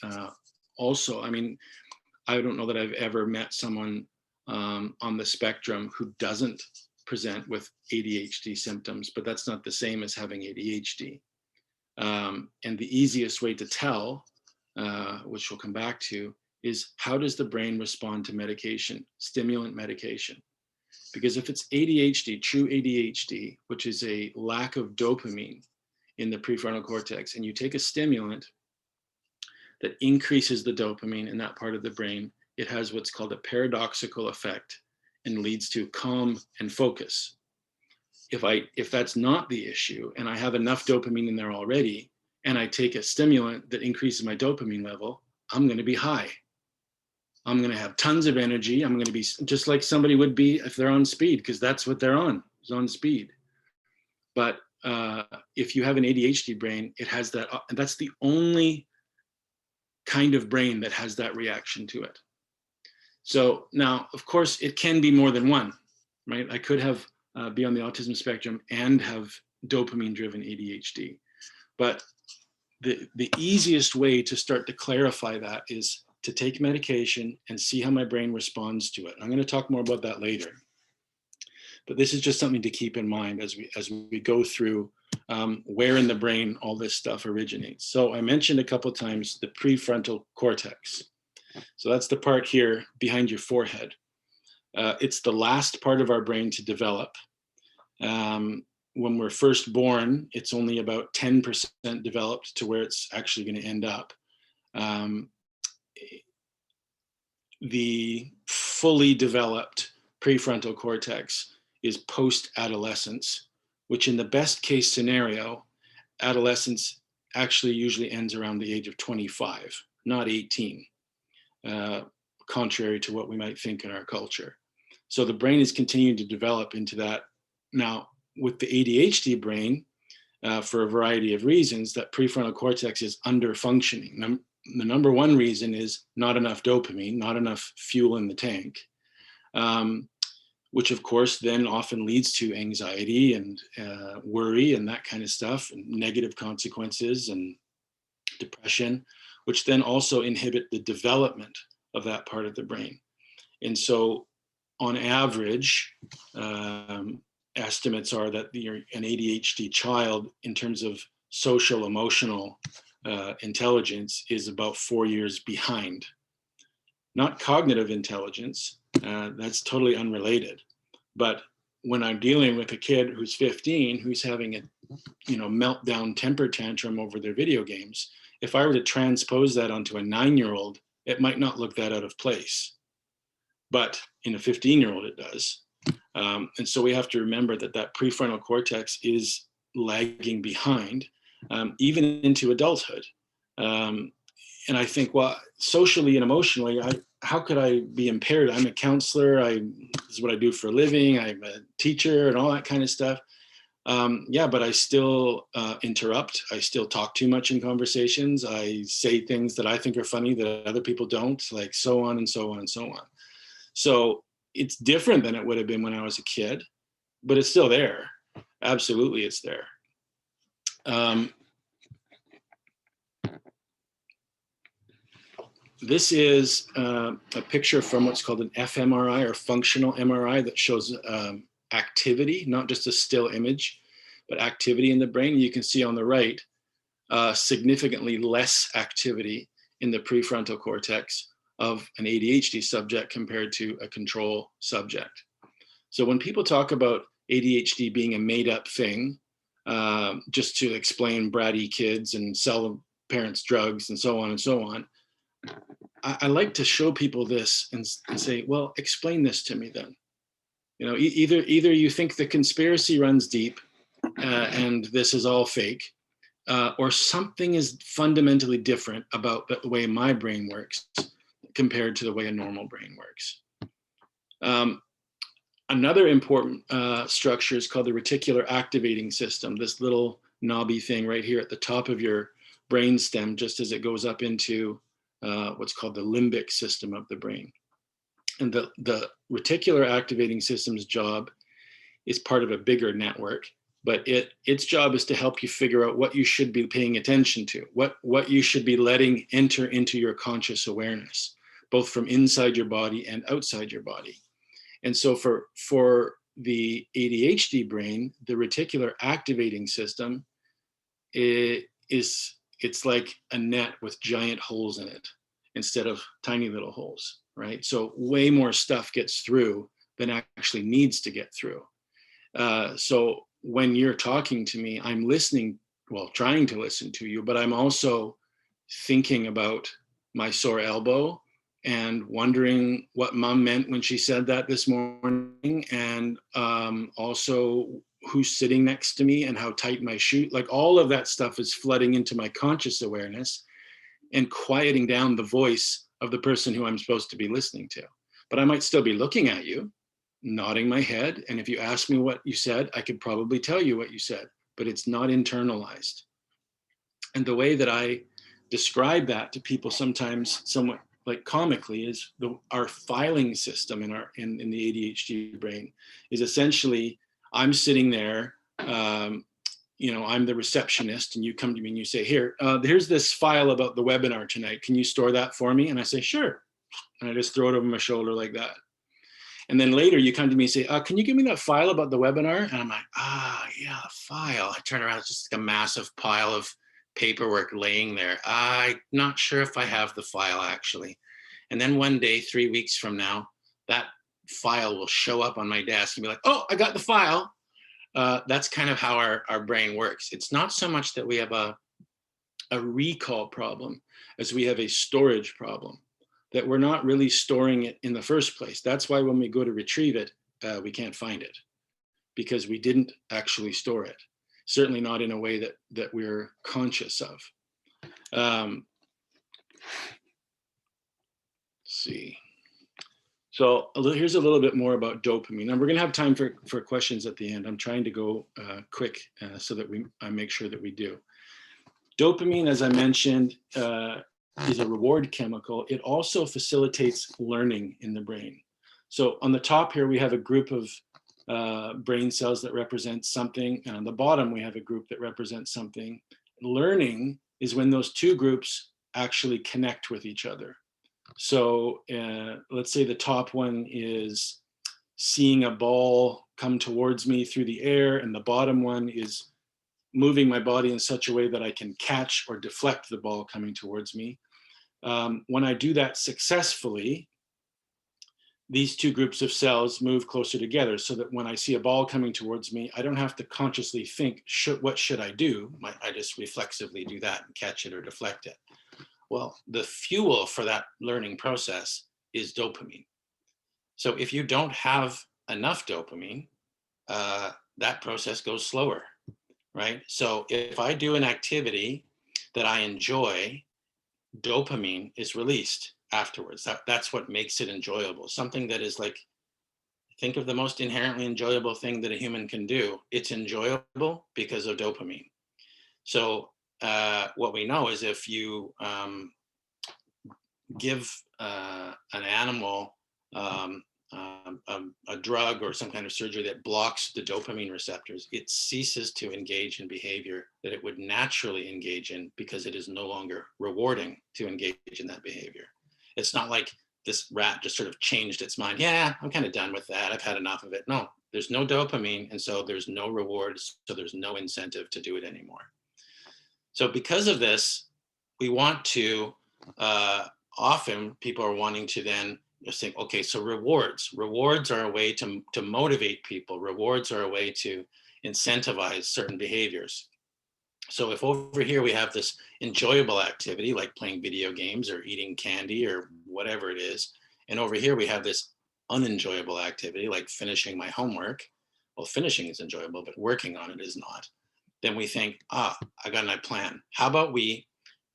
Also, I mean, I don't know that I've ever met someone on the spectrum who doesn't present with ADHD symptoms, but that's not the same as having ADHD. And the easiest way to tell, which we'll come back to, is how does the brain respond to medication, stimulant medication? Because if it's ADHD, true ADHD, which is a lack of dopamine in the prefrontal cortex, and you take a stimulant that increases the dopamine in that part of the brain, it has what's called a paradoxical effect and leads to calm and focus. If that's not the issue, and I have enough dopamine in there already, and I take a stimulant that increases my dopamine level, I'm going to be high. I'm going to have tons of energy. I'm going to be just like somebody would be if they're on speed, because that's what they're on, is on speed. But if you have an ADHD brain, it has that, and that's the only kind of brain that has that reaction to it. So now, of course, it can be more than one, right? I could have be on the autism spectrum and have dopamine-driven ADHD. But the easiest way to start to clarify that is to take medication and see how my brain responds to it. I'm going to talk more about that later. But this is just something to keep in mind as we go through where in the brain all this stuff originates. So I mentioned a couple of times the prefrontal cortex. So that's the part here behind your forehead. It's the last part of our brain to develop. When we're first born, it's only about 10% developed to where it's actually going to end up. The fully developed prefrontal cortex is post-adolescence, which in the best case scenario, adolescence actually usually ends around the age of 25, not 18, contrary to what we might think in our culture. So the brain is continuing to develop into that. Now, with the ADHD brain, for a variety of reasons, that prefrontal cortex is under functioning. The number one reason is not enough dopamine, not enough fuel in the tank, which of course then often leads to anxiety and worry and that kind of stuff, and negative consequences and depression, which then also inhibit the development of that part of the brain. And so on average, estimates are that an ADHD child, in terms of social emotional intelligence, is about 4 years behind. Not cognitive intelligence, that's totally unrelated. But when I'm dealing with a kid who's 15, who's having a meltdown temper tantrum over their video games, if I were to transpose that onto a 9-year-old, it might not look that out of place. But in a 15-year-old, it does. And so we have to remember that prefrontal cortex is lagging behind, even into adulthood. And I think, well, socially and emotionally, how could I be impaired? I'm a counselor. This is what I do for a living. I'm a teacher and all that kind of stuff. Yeah, but I still interrupt. I still talk too much in conversations. I say things that I think are funny that other people don't, like so on and so on and so on. So it's different than it would have been when I was a kid, but it's still there. Absolutely, it's there. This is a picture from what's called an fMRI, or functional MRI, that shows activity, not just a still image, but activity in the brain. You can see on the right significantly less activity in the prefrontal cortex of an ADHD subject compared to a control subject. So when people talk about ADHD being a made-up thing, just to explain bratty kids and sell parents drugs and so on and so on, I like to show people this and say, well, explain this to me then. Either you think the conspiracy runs deep and this is all fake, or something is fundamentally different about the way my brain works compared to the way a normal brain works. Another important structure is called the reticular activating system, this little knobby thing right here at the top of your brain stem, just as it goes up into what's called the limbic system of the brain. And the reticular activating system's job is part of a bigger network, but its job is to help you figure out what you should be paying attention to, what you should be letting enter into your conscious awareness, both from inside your body and outside your body. And so for the ADHD brain, the reticular activating system it's like a net with giant holes in it instead of tiny little holes, right? So way more stuff gets through than actually needs to get through. So when you're talking to me, I'm listening, well, trying to listen to you, but I'm also thinking about my sore elbow and wondering what mom meant when she said that this morning, and also who's sitting next to me and how tight my shoe, like all of that stuff is flooding into my conscious awareness. and quieting down the voice of the person who I'm supposed to be listening to. But I might still be looking at you, nodding my head. And if you ask me what you said, I could probably tell you what you said, but it's not internalized. And the way that I describe that to people sometimes somewhat like comically is our filing system in the ADHD brain is essentially, I'm sitting there, I'm the receptionist, and you come to me and you say, here's this file about the webinar tonight. Can you store that for me? And I say, sure. And I just throw it over my shoulder like that. And then later you come to me and say, can you give me that file about the webinar? And I'm like, yeah, the file. I turn around, it's just like a massive pile of paperwork laying there. I'm not sure if I have the file actually. And then one day, 3 weeks from now, that file will show up on my desk and be like, oh, I got the file. That's kind of how our brain works. It's not so much that we have a recall problem as we have a storage problem, that we're not really storing it in the first place. That's why when we go to retrieve it, we can't find it, because we didn't actually store it. Certainly not in a way that we're conscious of. Let's see. So here's a little bit more about dopamine. And we're going to have time for questions at the end. I'm trying to go quick so that I make sure that we do. Dopamine, as I mentioned, is a reward chemical. It also facilitates learning in the brain. So on the top here, we have a group of brain cells that represent something. And on the bottom, we have a group that represents something. Learning is when those two groups actually connect with each other. So let's say the top one is seeing a ball come towards me through the air, and the bottom one is moving my body in such a way that I can catch or deflect the ball coming towards me. When I do that successfully, these two groups of cells move closer together, so that when I see a ball coming towards me, I don't have to consciously think, what should I do? I just reflexively do that and catch it or deflect it. Well, the fuel for that learning process is dopamine. So if you don't have enough dopamine, that process goes slower, right? So if I do an activity that I enjoy, dopamine is released afterwards. That's what makes it enjoyable. Something that is like, think of the most inherently enjoyable thing that a human can do. It's enjoyable because of dopamine. So what we know is if you give an animal a drug or some kind of surgery that blocks the dopamine receptors, it ceases to engage in behavior that it would naturally engage in, because it is no longer rewarding to engage in that behavior. It's not like this rat just sort of changed its mind. Yeah, I'm kind of done with that. I've had enough of it. No, there's no dopamine, and so there's no rewards, so there's no incentive to do it anymore. So because of this, we want to, often people are wanting to then just think, okay, so rewards are a way to motivate people. Rewards are a way to incentivize certain behaviors. So if over here we have this enjoyable activity like playing video games or eating candy or whatever it is, and over here we have this unenjoyable activity like finishing my homework. Well, finishing is enjoyable, but working on it is not. Then we think, I got a plan. How about we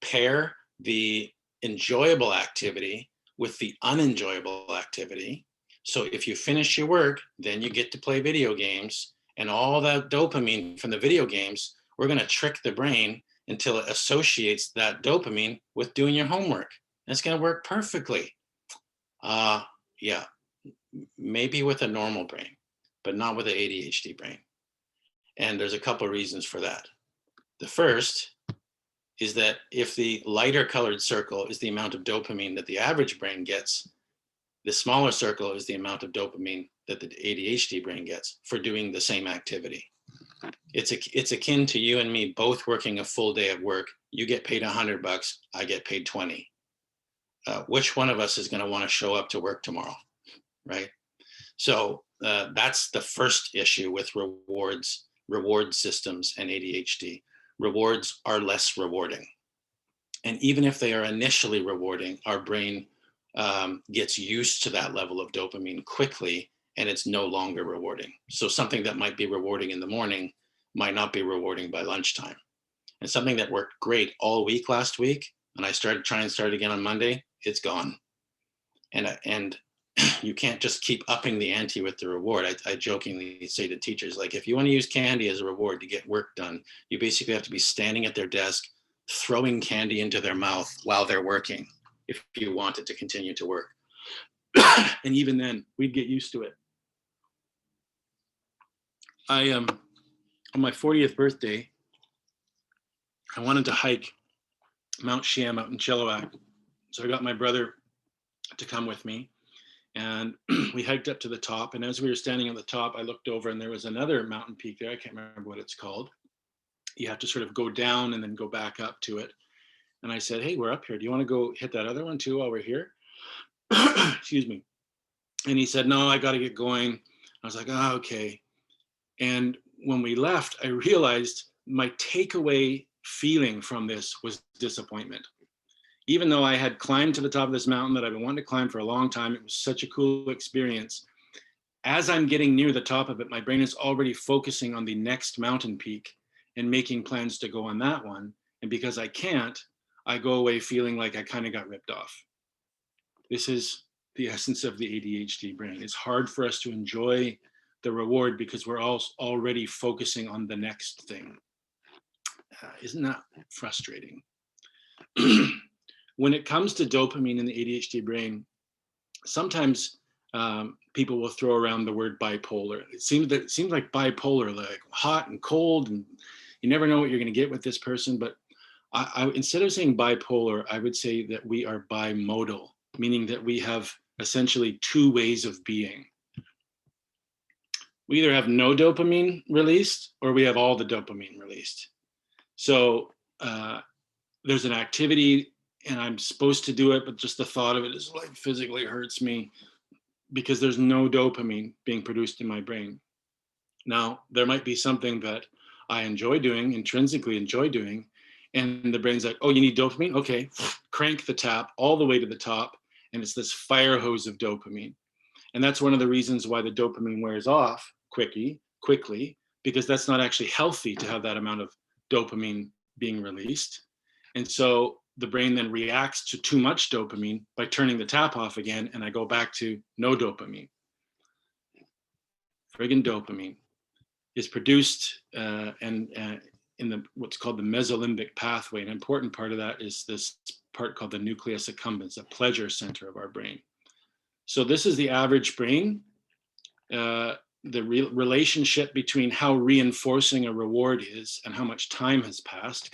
pair the enjoyable activity with the unenjoyable activity? So if you finish your work, then you get to play video games, and all that dopamine from the video games, we're going to trick the brain until it associates that dopamine with doing your homework. And it's going to work perfectly. Yeah, maybe with a normal brain, but not with an ADHD brain. And there's a couple of reasons for that. The first is that if the lighter colored circle is the amount of dopamine that the average brain gets, the smaller circle is the amount of dopamine that the ADHD brain gets for doing the same activity. It's akin to you and me both working a full day of work. You get paid $100, I get paid 20. Which one of us is going to want to show up to work tomorrow, right? So that's the first issue with reward systems and ADHD. Rewards are less rewarding. And even if they are initially rewarding, our brain gets used to that level of dopamine quickly, and it's no longer rewarding. So something that might be rewarding in the morning might not be rewarding by lunchtime. And something that worked great all week last week and I start again on Monday, it's gone. And you can't just keep upping the ante with the reward. I jokingly say to teachers, like, if you want to use candy as a reward to get work done, you basically have to be standing at their desk, throwing candy into their mouth while they're working, if you want it to continue to work. And even then, we'd get used to it. On my 40th birthday, I wanted to hike Mount Shiam out in Chilliwack. So I got my brother to come with me, and we hiked up to the top. And as we were standing at the top, I looked over and there was another mountain peak there. I can't remember what it's called. You have to sort of go down and then go back up to it. And I said, hey, we're up here. Do you want to go hit that other one too while we're here? Excuse me. And he said, no, I got to get going. I was like, oh, okay. And when we left, I realized my takeaway feeling from this was disappointment. Even though I had climbed to the top of this mountain that I've been wanting to climb for a long time, it was such a cool experience. As I'm getting near the top of it, my brain is already focusing on the next mountain peak and making plans to go on that one. And because I can't, I go away feeling like I kind of got ripped off. This is the essence of the ADHD brain. It's hard for us to enjoy the reward because we're all already focusing on the next thing. Isn't that frustrating? When it comes to dopamine in the ADHD brain, sometimes people will throw around the word bipolar. It seems like bipolar, like hot and cold, and you never know what you're going to get with this person. But I instead of saying bipolar, I would say that we are bimodal, meaning that we have essentially two ways of being. We either have no dopamine released or we have all the dopamine released. So there's an activity and I'm supposed to do it, but just the thought of it is like physically hurts me because there's no dopamine being produced in my brain. Now, there might be something that I enjoy doing, intrinsically enjoy doing, and the brain's like, oh, you need dopamine? Okay, crank the tap all the way to the top, and it's this fire hose of dopamine. And that's one of the reasons why the dopamine wears off quickly, because that's not actually healthy to have that amount of dopamine being released. And so the brain then reacts to too much dopamine by turning the tap off again, and I go back to no dopamine. Friggin' dopamine is produced in what's called the mesolimbic pathway. An important part of that is this part called the nucleus accumbens, the pleasure center of our brain. So this is the average brain. The relationship between how reinforcing a reward is and how much time has passed,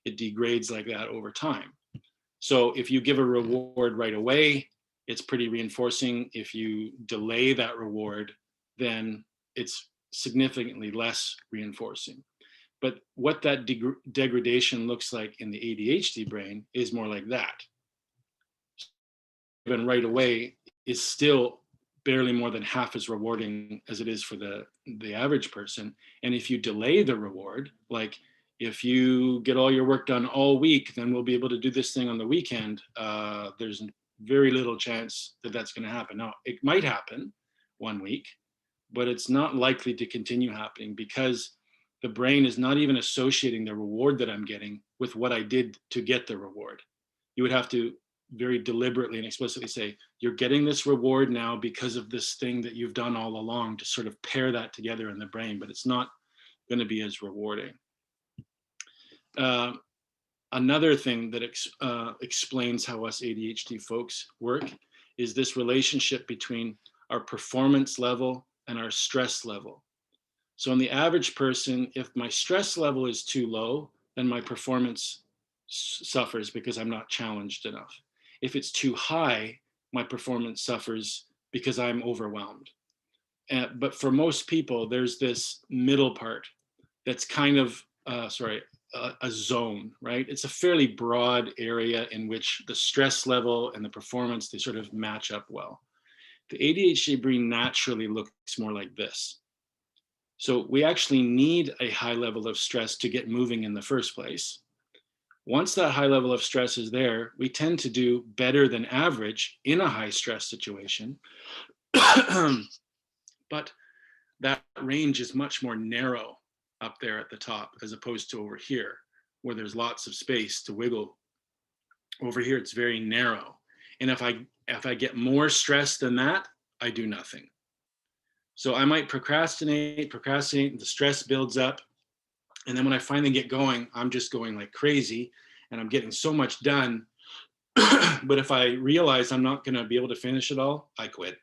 it degrades like that over time. So if you give a reward right away, it's pretty reinforcing. If you delay that reward, then it's significantly less reinforcing. But what that degradation looks like in the ADHD brain is more like that. Even right away is still barely more than half as rewarding as it is for the average person. And if you delay the reward, like if you get all your work done all week, then we'll be able to do this thing on the weekend. There's very little chance that that's going to happen. Now, it might happen one week, but it's not likely to continue happening because the brain is not even associating the reward that I'm getting with what I did to get the reward. You would have to very deliberately and explicitly say, you're getting this reward now because of this thing that you've done all along, to sort of pair that together in the brain, but it's not going to be as rewarding. Another thing that explains how us ADHD folks work is this relationship between our performance level and our stress level. So in the average person, if my stress level is too low, then my performance suffers because I'm not challenged enough. If it's too high, my performance suffers because I'm overwhelmed. But for most people, there's this middle part that's kind of, a zone, right? It's a fairly broad area in which the stress level and the performance, they sort of match up well. The ADHD brain naturally looks more like this. So we actually need a high level of stress to get moving in the first place. Once that high level of stress is there, we tend to do better than average in a high stress situation. But that range is much more narrow up there at the top as opposed to over here, where there's lots of space to wiggle Over here, it's very narrow. And if I get more stress than that, I do nothing. So I might procrastinate, the stress builds up. And then when I finally get going, I'm just going like crazy and I'm getting so much done. But if I realize I'm not going to be able to finish it all, I quit.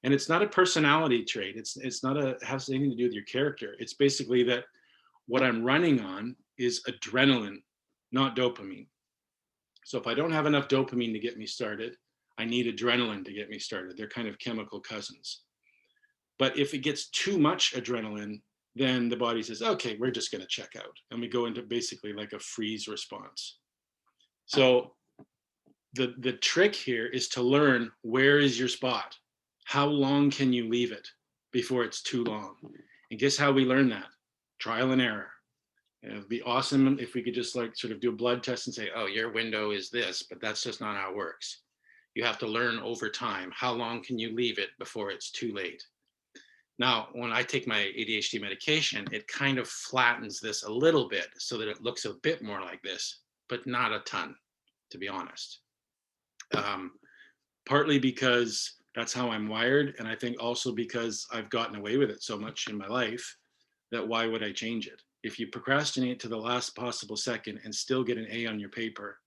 And it's not a personality trait. It's not it has anything to do with your character. It's basically that what I'm running on is adrenaline, not dopamine. So if I don't have enough dopamine to get me started, I need adrenaline to get me started. They're kind of chemical cousins. But if it gets too much adrenaline, then the body says, okay, we're just going to check out. And we go into basically like a freeze response. So the trick here is to learn, where is your spot? How long can you leave it before it's too long? And guess how we learn that? Trial and error. It would be awesome if we could just like sort of do a blood test and say, oh, your window is this, but that's just not how it works. You have to learn over time. How long can you leave it before it's too late? Now, when I take my ADHD medication, it kind of flattens this a little bit so that it looks a bit more like this, but not a ton, to be honest. Partly because that's how I'm wired. And I think also because I've gotten away with it so much in my life that why would I change it? If you procrastinate to the last possible second and still get an A on your paper,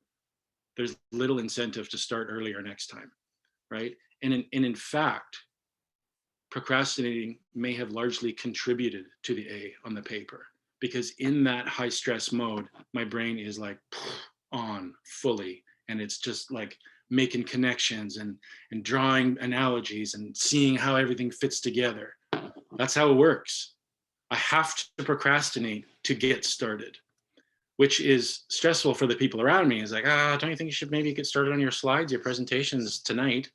there's little incentive to start earlier next time, right? And in fact, procrastinating may have largely contributed to the A on the paper, because in that high stress mode, my brain is like on fully, and it's just like making connections and drawing analogies and seeing how everything fits together. That's how it works. I have to procrastinate to get started, which is stressful for the people around me. It's like, don't you think you should maybe get started on your slides, your presentations tonight?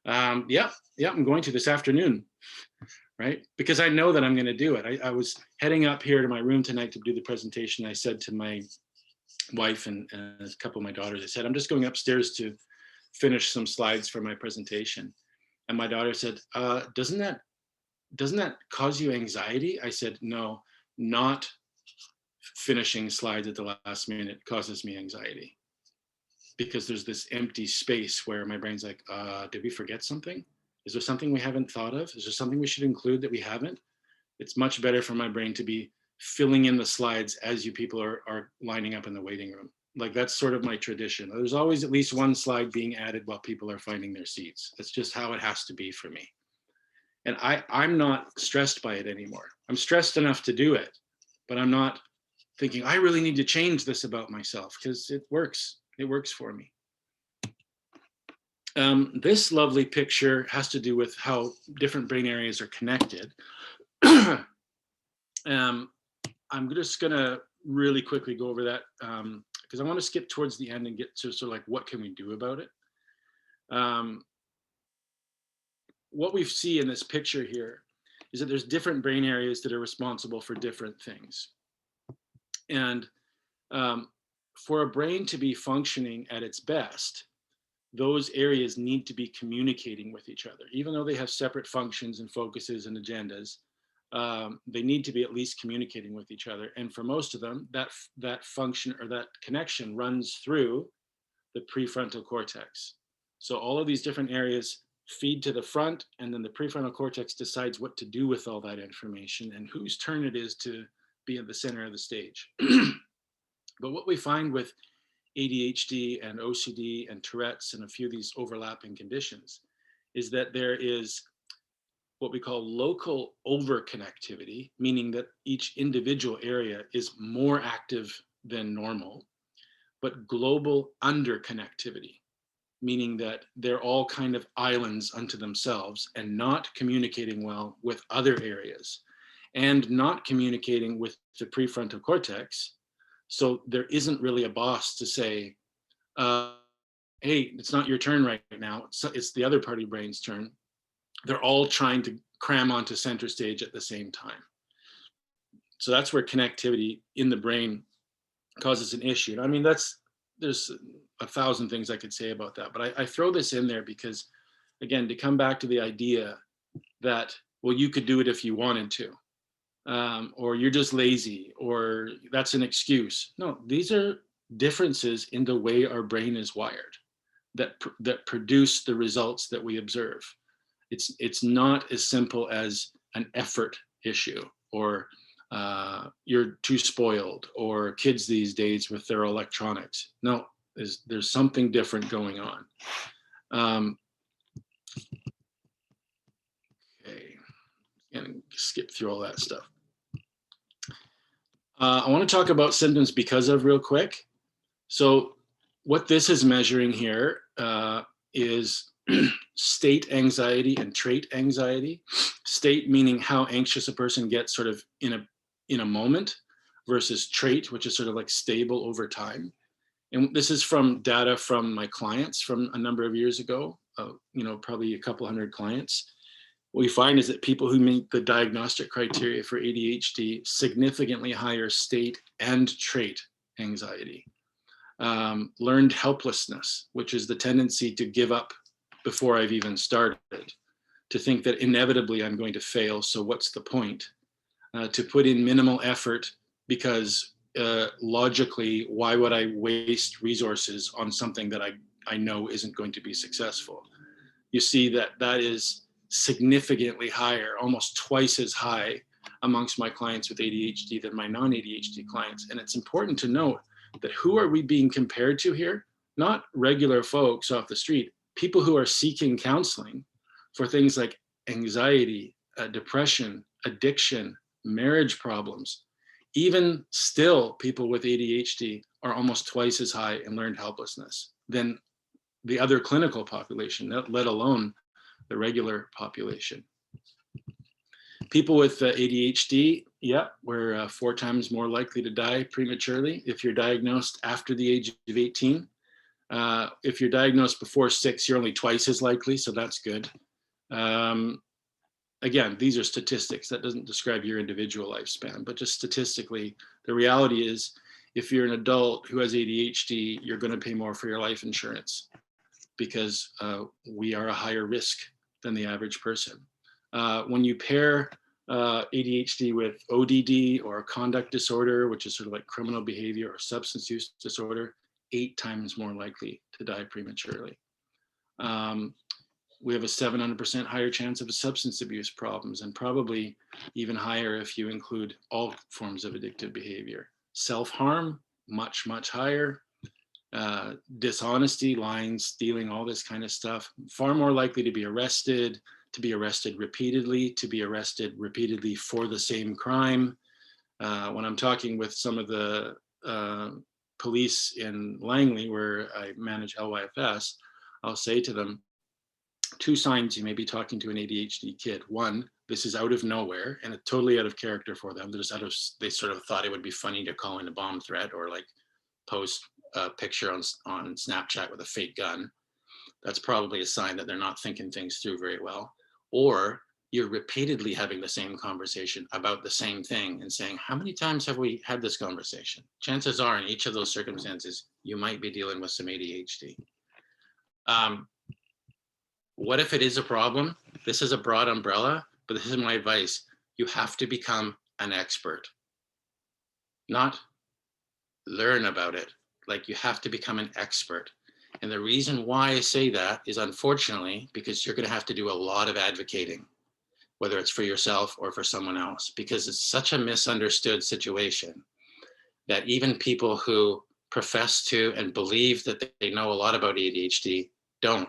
Yeah, I'm going to this afternoon, right? Because I know that I'm going to do it. I was heading up here to my room tonight to do the presentation. I said to my wife and a couple of my daughters, I said, I'm just going upstairs to finish some slides for my presentation. And my daughter said, doesn't that cause you anxiety? I said, no, not finishing slides at the last minute causes me anxiety, because there's this empty space where my brain's like, did we forget something? Is there something we haven't thought of? Is there something we should include that we haven't? It's much better for my brain to be filling in the slides as you people are lining up in the waiting room. Like, that's sort of my tradition. There's always at least one slide being added while people are finding their seats. That's just how it has to be for me. And I'm not stressed by it anymore. I'm stressed enough to do it, but I'm not thinking, I really need to change this about myself, because it works. It works for me. This lovely picture has to do with how different brain areas are connected. I'm just gonna really quickly go over that because I want to skip towards the end and get to sort of like, what can we do about it? What we see in this picture here is that there's different brain areas that are responsible for different things. And for a brain to be functioning at its best, those areas need to be communicating with each other. Even though they have separate functions and focuses and agendas, they need to be at least communicating with each other. And for most of them, that function or that connection runs through the prefrontal cortex. So all of these different areas feed to the front, and then the prefrontal cortex decides what to do with all that information and whose turn it is to be at the center of the stage. But what we find with ADHD and OCD and Tourette's and a few of these overlapping conditions is that there is what we call local overconnectivity, meaning that each individual area is more active than normal, but global underconnectivity, meaning that they're all kind of islands unto themselves and not communicating well with other areas and not communicating with the prefrontal cortex. So there isn't really a boss to say, hey, it's not your turn right now. It's the other part of your brain's turn. They're all trying to cram onto center stage at the same time. So that's where connectivity in the brain causes an issue. And I mean, there's 1,000 things I could say about that, but I throw this in there because, again, to come back to the idea that, well, you could do it if you wanted to, or you're just lazy, or that's an excuse. No, these are differences in the way our brain is wired that produce the results that we observe. It's not as simple as an effort issue, or you're too spoiled, or kids these days with their electronics. No, there's something different going on. Okay, and skip through all that stuff. I want to talk about symptoms because of real quick. So what this is measuring here is state anxiety and trait anxiety. State meaning how anxious a person gets sort of in a moment, versus trait, which is sort of like stable over time. And this is from data from my clients from a number of years ago, probably a couple hundred clients. What we find is that people who meet the diagnostic criteria for ADHD, significantly higher state and trait anxiety. Learned helplessness, which is the tendency to give up before I've even started, to think that inevitably I'm going to fail, so what's the point? To put in minimal effort because logically, why would I waste resources on something that I know isn't going to be successful? You see that is significantly higher, almost twice as high amongst my clients with ADHD than my non-ADHD clients. And it's important to note that who are we being compared to here? Not regular folks off the street, people who are seeking counseling for things like anxiety, depression, addiction, marriage problems. Even still, people with ADHD are almost twice as high in learned helplessness than the other clinical population, let alone the regular population. People with ADHD, we're 4 times more likely to die prematurely if you're diagnosed after the age of 18. If you're diagnosed before 6, you're only twice as likely, so that's good. Again, these are statistics. That doesn't describe your individual lifespan, but just statistically, the reality is if you're an adult who has ADHD, you're going to pay more for your life insurance because we are a higher risk than the average person. When you pair ADHD with ODD or conduct disorder, which is sort of like criminal behavior or substance use disorder, 8 times more likely to die prematurely. We have a 700% higher chance of substance abuse problems, and probably even higher if you include all forms of addictive behavior. Self-harm, much, much higher. Dishonesty, lying, stealing, all this kind of stuff, far more likely to be arrested repeatedly, to be arrested repeatedly for the same crime. When I'm talking with some of the police in Langley, where I manage LYFS, I'll say to them, 2 signs you may be talking to an ADHD kid. 1, this is out of nowhere and it's totally out of character for them. They sort of thought it would be funny to call in a bomb threat or like post a picture on Snapchat with a fake gun. That's probably a sign that they're not thinking things through very well. Or you're repeatedly having the same conversation about the same thing and saying, how many times have we had this conversation? Chances are in each of those circumstances, you might be dealing with some ADHD. What if it is a problem? This is a broad umbrella, but this is my advice. You have to become an expert, not learn about it. Like, you have to become an expert. And the reason why I say that is, unfortunately, because you're going to have to do a lot of advocating, whether it's for yourself or for someone else, because it's such a misunderstood situation that even people who profess to and believe that they know a lot about ADHD don't.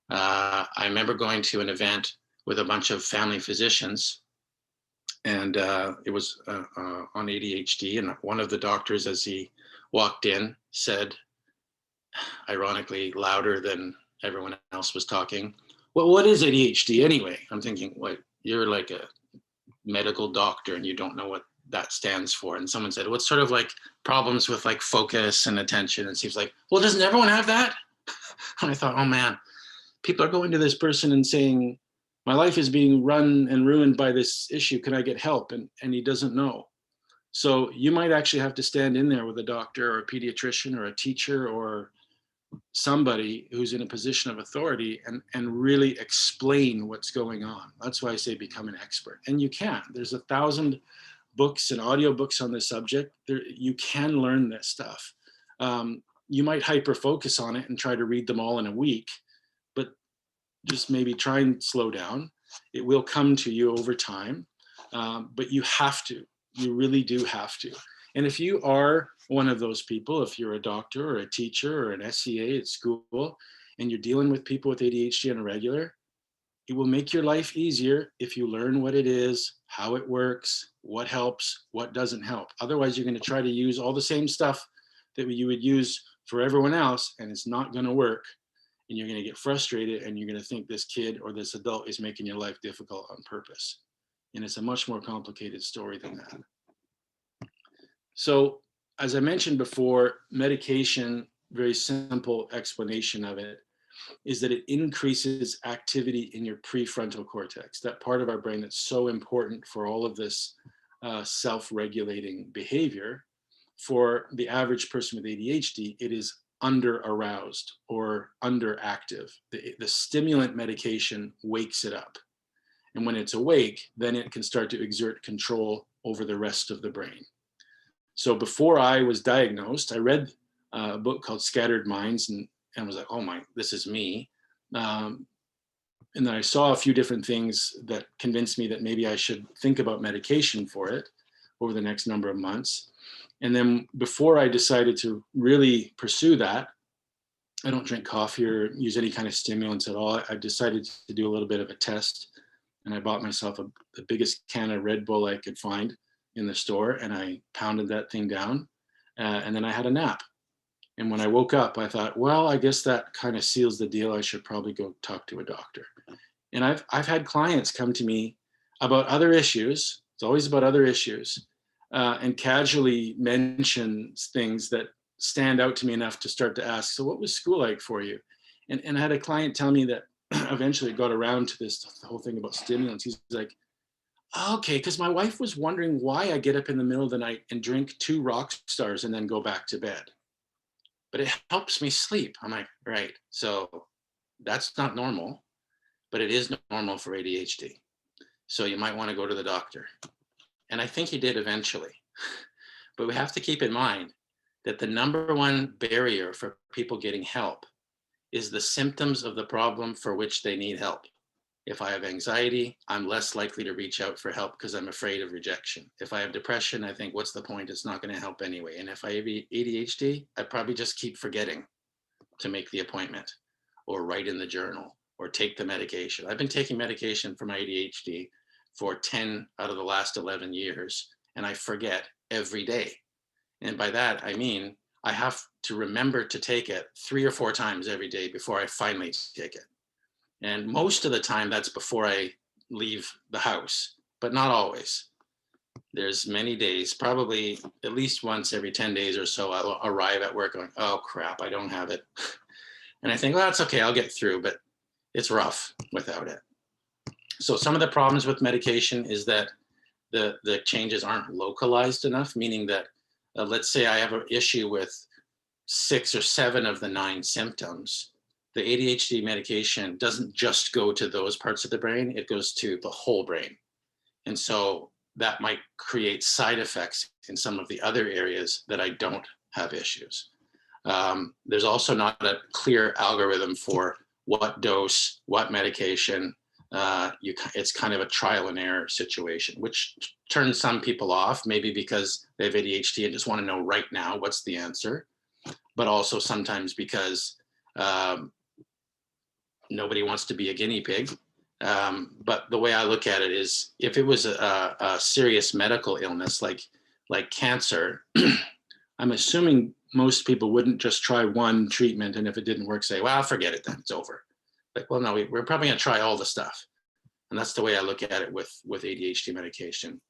I remember going to an event with a bunch of family physicians, and it was on ADHD, and one of the doctors, as he walked in, said, ironically louder than everyone else was talking, well, what is ADHD anyway? I'm thinking, what, you're like a medical doctor and you don't know what that stands for. And someone said, what's sort of like problems with like focus and attention? And he's like, well, doesn't everyone have that? And I thought, oh man, people are going to this person and saying, my life is being run and ruined by this issue. Can I get help? And he doesn't know. So you might actually have to stand in there with a doctor or a pediatrician or a teacher or somebody who's in a position of authority and really explain what's going on. That's why I say become an expert. And you can. There's 1,000 books and audiobooks on the subject. You can learn this stuff. You might hyper focus on it and try to read them all in a week, but just maybe try and slow down. It will come to you over time, but you have to. You really do have to. And if you are one of those people, if you're a doctor or a teacher or an SEA at school, and you're dealing with people with ADHD on a regular, it will make your life easier if you learn what it is, how it works, what helps, what doesn't help. Otherwise, you're going to try to use all the same stuff that you would use for everyone else, and it's not going to work. And you're going to get frustrated, and you're going to think this kid or this adult is making your life difficult on purpose. And it's a much more complicated story than that. So, as I mentioned before, medication, very simple explanation of it, is that it increases activity in your prefrontal cortex, that part of our brain that's so important for all of this self-regulating behavior. For the average person with ADHD, it is under-aroused or underactive. The stimulant medication wakes it up. And when it's awake, then it can start to exert control over the rest of the brain. So before I was diagnosed, I read a book called Scattered Minds and was like, oh my, this is me. And then I saw a few different things that convinced me that maybe I should think about medication for it over the next number of months. And then before I decided to really pursue that, I don't drink coffee or use any kind of stimulants at all. I decided to do a little bit of a test, and I bought myself the biggest can of Red Bull I could find in the store, and I pounded that thing down, and then I had a nap. And when I woke up, I thought, well, I guess that kind of seals the deal. I should probably go talk to a doctor. And I've had clients come to me about other issues. It's always about other issues, and casually mentions things that stand out to me enough to start to ask, so what was school like for you? And I had a client tell me that eventually got around to this, the whole thing about stimulants. He's like, okay, because my wife was wondering why I get up in the middle of the night and drink 2 rock stars and then go back to bed. But it helps me sleep. I'm like, right. So that's not normal, but it is normal for ADHD. So you might want to go to the doctor. And I think he did eventually. But we have to keep in mind that the number one barrier for people getting help is the symptoms of the problem for which they need help. If I have anxiety, I'm less likely to reach out for help because I'm afraid of rejection. If I have depression, I think, what's the point? It's not going to help anyway. And if I have ADHD, I probably just keep forgetting to make the appointment or write in the journal or take the medication. I've been taking medication for my ADHD for 10 out of the last 11 years, and I forget every day. And by that, I mean, I have to remember to take it 3 or 4 times every day before I finally take it. And most of the time, that's before I leave the house, but not always. There's many days, probably at least once every 10 days or so, I'll arrive at work going, oh crap, I don't have it. And I think, well, that's okay, I'll get through, but it's rough without it. So some of the problems with medication is that the changes aren't localized enough, meaning that let's say I have an issue with 6 or 7 of the 9 symptoms. The ADHD medication doesn't just go to those parts of the brain, it goes to the whole brain. And so that might create side effects in some of the other areas that I don't have issues. There's also not a clear algorithm for what dose, what medication. It's kind of a trial and error situation, which turns some people off, maybe because they have ADHD and just want to know right now what's the answer, but also sometimes because nobody wants to be a guinea pig. But the way I look at it is, if it was a serious medical illness like cancer, I'm assuming most people wouldn't just try one treatment, and if it didn't work, say, well, forget it then, it's over. Like, well, no, we're probably going to try all the stuff. And that's the way I look at it with ADHD medication.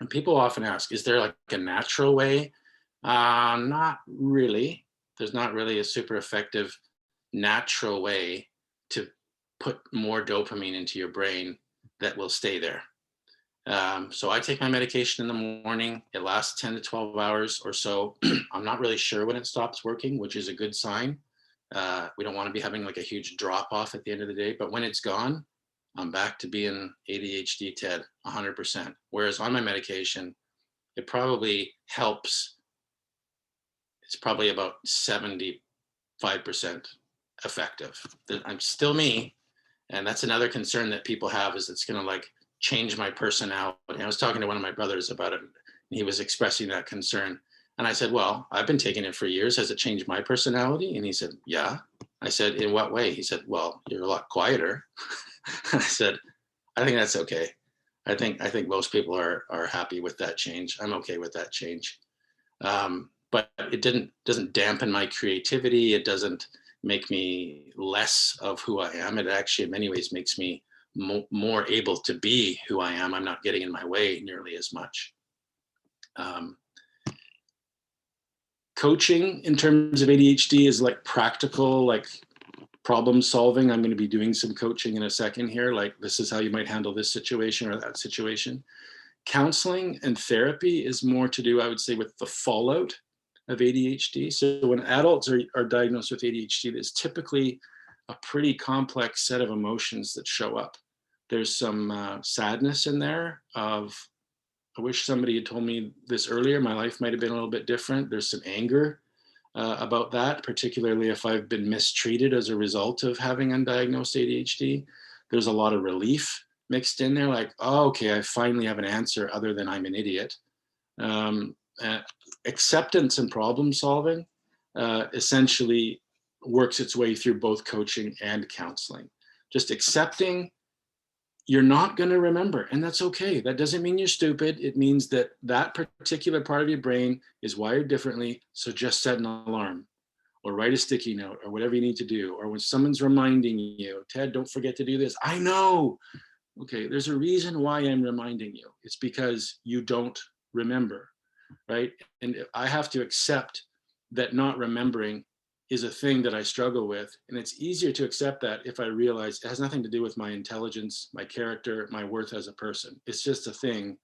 And people often ask, is there like a natural way? Not really. There's not really a super effective natural way to put more dopamine into your brain that will stay there. So I take my medication in the morning. It lasts 10 to 12 hours or so. I'm not really sure when it stops working, which is a good sign. We don't want to be having like a huge drop off at the end of the day, but when it's gone, I'm back to being ADHD Ted 100%. Whereas on my medication, it probably helps. It's probably about 75% effective. I'm still me. And that's another concern that people have, is it's going to like change my personality. I was talking to one of my brothers about it, and he was expressing that concern. And I said, well, I've been taking it for years. Has it changed my personality? And he said, yeah. I said, in what way? He said, well, you're a lot quieter. I said, I think that's okay. I think most people are happy with that change. I'm okay with that change. But it doesn't dampen my creativity. It doesn't make me less of who I am. It actually, in many ways, makes me more able to be who I am. I'm not getting in my way nearly as much. Coaching in terms of ADHD is like practical, like problem solving. I'm going to be doing some coaching in a second here. Like, this is how you might handle this situation or that situation. Counseling and therapy is more to do, I would say, with the fallout of ADHD. So when adults are diagnosed with ADHD, there's typically a pretty complex set of emotions that show up. There's some sadness in there of, I wish somebody had told me this earlier, my life might have been a little bit different. There's some anger about that, particularly if I've been mistreated as a result of having undiagnosed ADHD. There's a lot of relief mixed in there, like, oh, okay, I finally have an answer other than I'm an idiot. Acceptance and problem solving essentially works its way through both coaching and counseling. Just accepting you're not going to remember, and that's okay. That doesn't mean you're stupid. It means that that particular part of your brain is wired differently. So just set an alarm or write a sticky note or whatever you need to do. Or when someone's reminding you, Ted, don't forget to do this. I know. Okay, there's a reason why I'm reminding you. It's because you don't remember, right? And I have to accept that not remembering is a thing that I struggle with. And it's easier to accept that if I realize it has nothing to do with my intelligence, my character, my worth as a person. It's just a thing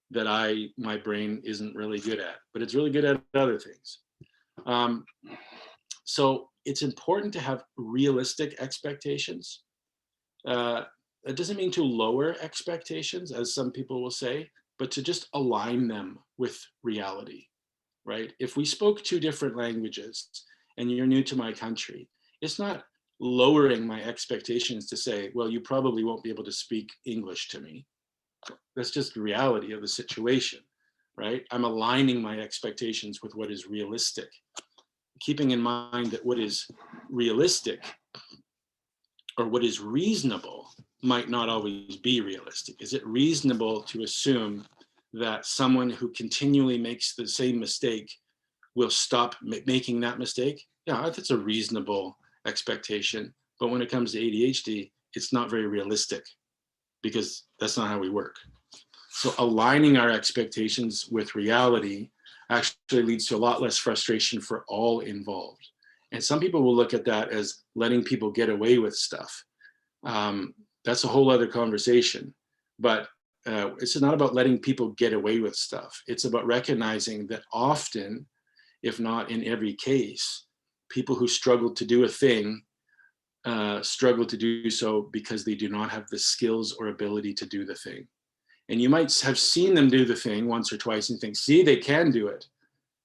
that my brain isn't really good at, but it's really good at other things. So it's important to have realistic expectations. It doesn't mean to lower expectations, as some people will say, but to just align them with reality, right? If we spoke two different languages and you're new to my country, it's not lowering my expectations to say, well, you probably won't be able to speak English to me. That's just the reality of the situation, right? I'm aligning my expectations with what is realistic, keeping in mind that what is realistic or what is reasonable might not always be realistic. Is it reasonable to assume that someone who continually makes the same mistake will stop making that mistake? Yeah, that's a reasonable expectation. But when it comes to ADHD, it's not very realistic because that's not how we work. So aligning our expectations with reality actually leads to a lot less frustration for all involved. And some people will look at that as letting people get away with stuff. That's a whole other conversation. But it's not about letting people get away with stuff. It's about recognizing that often, if not in every case, people who struggle to do a thing struggle to do so because they do not have the skills or ability to do the thing. And you might have seen them do the thing once or twice and think, see, they can do it.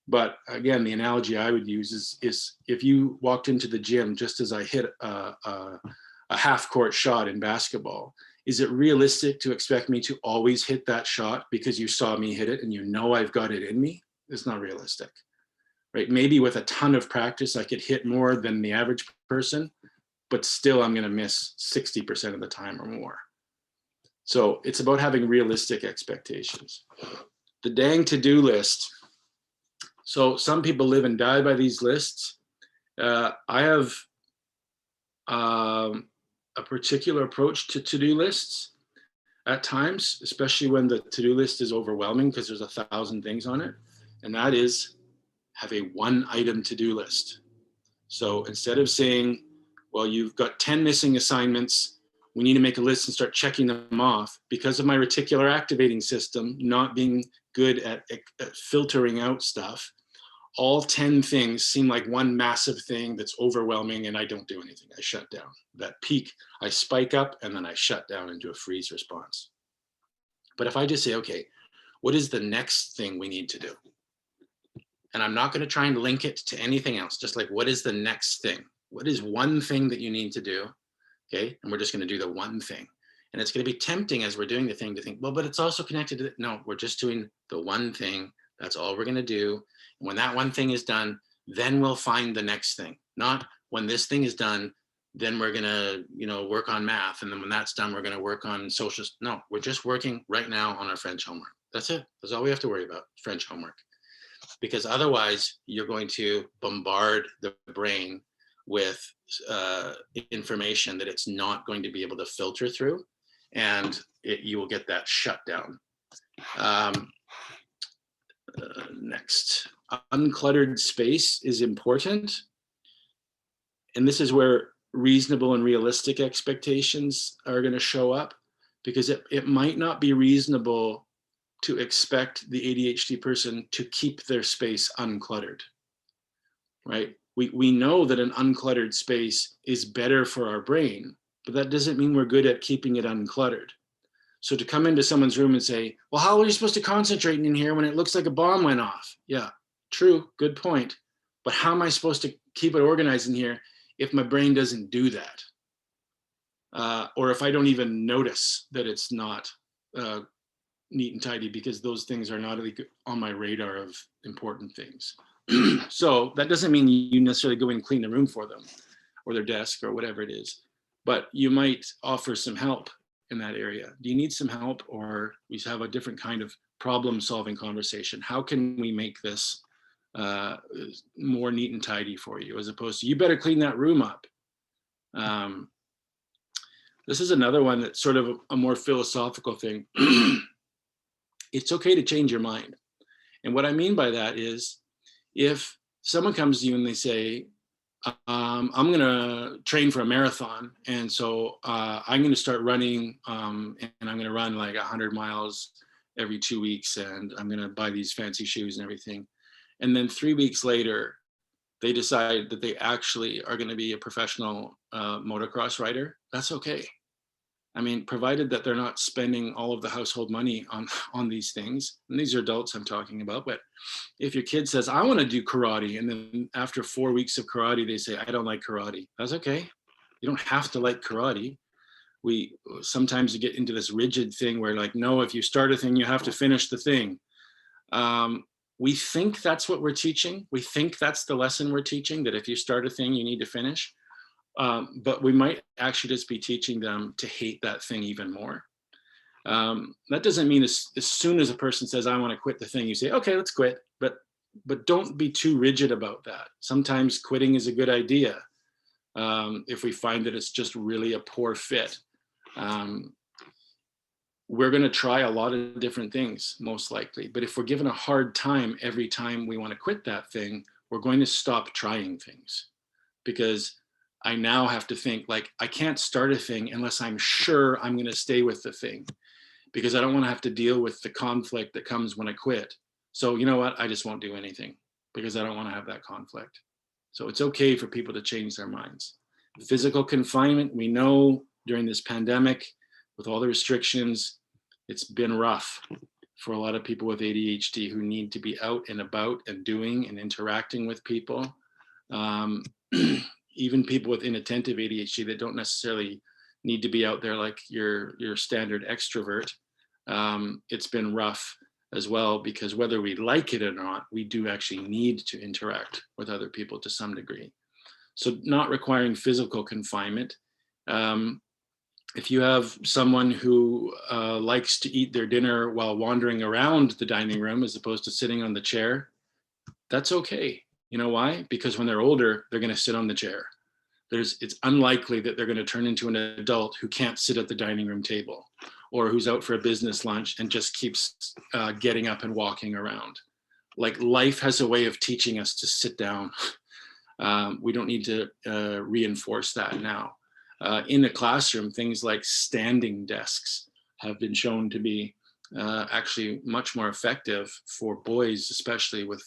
But again, the analogy I would use is if you walked into the gym just as I hit a half-court shot in basketball, is it realistic to expect me to always hit that shot because you saw me hit it and you know I've got it in me? It's not realistic, right? Maybe with a ton of practice, I could hit more than the average person, but still I'm going to miss 60% of the time or more. So it's about having realistic expectations. The dang to-do list. So some people live and die by these lists. I have a particular approach to to-do lists at times, especially when the to-do list is overwhelming because there's 1,000 things on it. And that is have a one item to-do list. So instead of saying, well, you've got 10 missing assignments, we need to make a list and start checking them off, because of my reticular activating system not being good at filtering out stuff, all 10 things seem like one massive thing that's overwhelming, and I don't do anything. I shut down. That peak, I spike up and then I shut down into a freeze response. But if I just say, okay, what is the next thing we need to do? And I'm not going to try and link it to anything else. Just like, what is the next thing? What is one thing that you need to do? Okay. And we're just going to do the one thing. And it's going to be tempting as we're doing the thing to think, well, but it's also connected to it. No, we're just doing the one thing. That's all we're going to do. And when that one thing is done, then we'll find the next thing. Not when this thing is done, then we're going to, work on math. And then when that's done, we're going to work on social. No, we're just working right now on our French homework. That's it. That's all we have to worry about, French homework. Because otherwise you're going to bombard the brain with information that it's not going to be able to filter through, and you will get that shut down. Next, uncluttered space is important. And this is where reasonable and realistic expectations are going to show up, because it might not be reasonable to expect the ADHD person to keep their space uncluttered, right? We know that an uncluttered space is better for our brain, but that doesn't mean we're good at keeping it uncluttered. So to come into someone's room and say, well, how are you supposed to concentrate in here when it looks like a bomb went off? Yeah, true, good point. But how am I supposed to keep it organized in here if my brain doesn't do that? Or if I don't even notice that it's not neat and tidy, because those things are not on my radar of important things. So that doesn't mean you necessarily go in and clean the room for them or their desk or whatever it is, but you might offer some help in that area. Do you need some help, or we have a different kind of problem solving conversation? How can we make this more neat and tidy for you, as opposed to, you better clean that room up. This is another one that's sort of a more philosophical thing. It's okay to change your mind. And what I mean by that is, if someone comes to you and they say, I'm going to train for a marathon, and so I'm going to start running, and I'm going to run like 100 miles every 2 weeks, and I'm going to buy these fancy shoes and everything. And then 3 weeks later, they decide that they actually are going to be a professional motocross rider. That's okay. I mean, provided that they're not spending all of the household money on these things. And these are adults I'm talking about. But if your kid says, I want to do karate, and then after 4 weeks of karate, they say, I don't like karate. That's okay. You don't have to like karate. We sometimes get into this rigid thing where, like, no, if you start a thing, you have to finish the thing. We think that's what we're teaching. We think that's the lesson we're teaching, that if you start a thing, you need to finish. But we might actually just be teaching them to hate that thing even more. That doesn't mean as soon as a person says, I want to quit the thing, you say, okay, let's quit. But don't be too rigid about that. Sometimes quitting is a good idea if we find that it's just really a poor fit. We're going to try a lot of different things, most likely. But if we're given a hard time every time we want to quit that thing, we're going to stop trying things. Because I now have to think, like, I can't start a thing unless I'm sure I'm going to stay with the thing, because I don't want to have to deal with the conflict that comes when I quit. So you know what? I just won't do anything because I don't want to have that conflict. So it's okay for people to change their minds. Physical confinement, we know during this pandemic, with all the restrictions, it's been rough for a lot of people with ADHD who need to be out and about and doing and interacting with people. Even people with inattentive ADHD that don't necessarily need to be out there like your standard extrovert. It's been rough as well, because whether we like it or not, we do actually need to interact with other people to some degree. So not requiring physical confinement. If you have someone who likes to eat their dinner while wandering around the dining room as opposed to sitting on the chair, that's okay. You know why? Because when they're older, they're going to sit on the chair. It's unlikely that they're going to turn into an adult who can't sit at the dining room table, or who's out for a business lunch and just keeps getting up and walking around. Like, life has a way of teaching us to sit down. We don't need to reinforce that now. In the classroom, things like standing desks have been shown to be actually much more effective for boys, especially with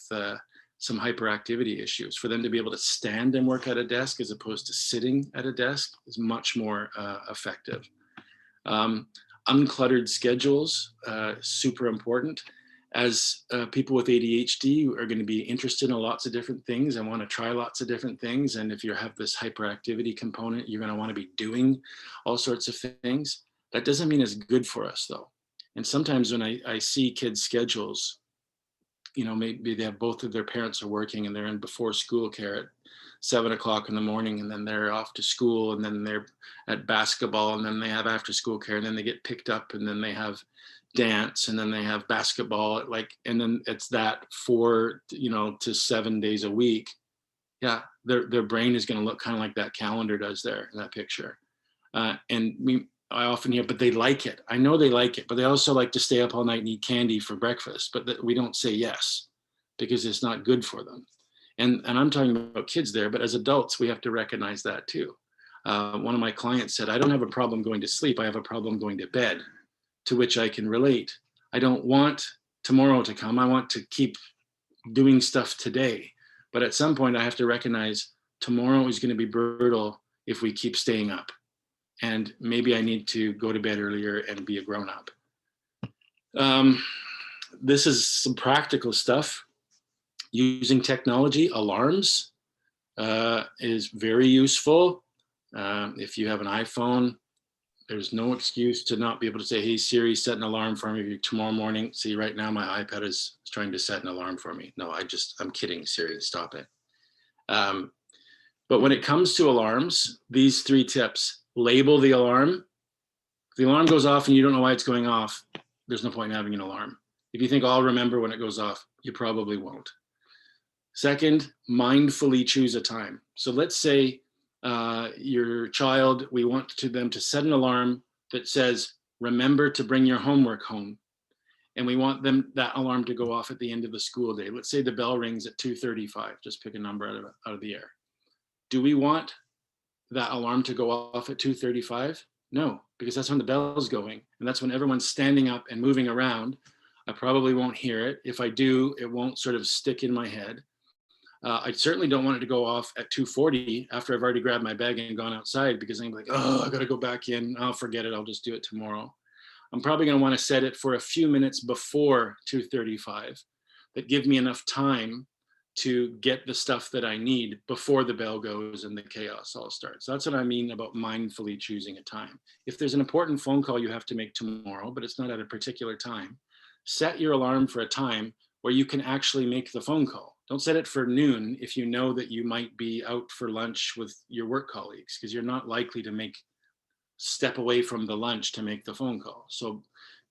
some hyperactivity issues. For them to be able to stand and work at a desk as opposed to sitting at a desk is much more effective. Uncluttered schedules, super important. As people with ADHD are going to be interested in lots of different things and want to try lots of different things. And if you have this hyperactivity component, you're going to want to be doing all sorts of things. That doesn't mean it's good for us, though. And sometimes when I see kids' schedules, you know, maybe they have both of their parents are working and they're in before school care at 7 o'clock in the morning, and then they're off to school, and then they're at basketball, and then they have after school care, and then they get picked up, and then they have dance, and then they have basketball at like, and then it's that 4, you know, to 7 days a week. Yeah, their brain is going to look kind of like that calendar does there in that picture. I often hear, but they like it. I know they like it, but they also like to stay up all night and eat candy for breakfast. But we don't say yes because it's not good for them. And I'm talking about kids there, but as adults, we have to recognize that too. One of my clients said, I don't have a problem going to sleep. I have a problem going to bed, to which I can relate. I don't want tomorrow to come. I want to keep doing stuff today. But at some point, I have to recognize tomorrow is going to be brutal if we keep staying up. And maybe I need to go to bed earlier and be a grown-up. This is some practical stuff. Using technology, alarms is very useful. If you have an iPhone, there's no excuse to not be able to say, hey, Siri, set an alarm for me tomorrow morning. See, right now my iPad is trying to set an alarm for me. No, I'm kidding, Siri, stop it. But when it comes to alarms, these 3 tips: label the alarm. If the alarm goes off and you don't know why it's going off, there's no point in having an alarm. If you think, I'll remember when it goes off, you probably won't. Second, mindfully choose a time. So let's say your child, we want them to set an alarm that says, remember to bring your homework home. And we want that alarm to go off at the end of the school day. Let's say the bell rings at 2:35, just pick a number out of the air. Do we want that alarm to go off at 2:35? No, because that's when the bell's going, and that's when everyone's standing up and moving around. I probably won't hear it. If I do, it won't sort of stick in my head. I certainly don't want it to go off at 2:40 after I've already grabbed my bag and gone outside, because I'm like, oh, I got to go back in. I'll forget it. I'll just do it tomorrow. I'm probably going to want to set it for a few minutes before 2:35 that give me enough time to get the stuff that I need before the bell goes and the chaos all starts. That's what I mean about mindfully choosing a time. If there's an important phone call you have to make tomorrow, but it's not at a particular time, set your alarm for a time where you can actually make the phone call. Don't set it for noon if you know that you might be out for lunch with your work colleagues, because you're not likely to step away from the lunch to make the phone call. So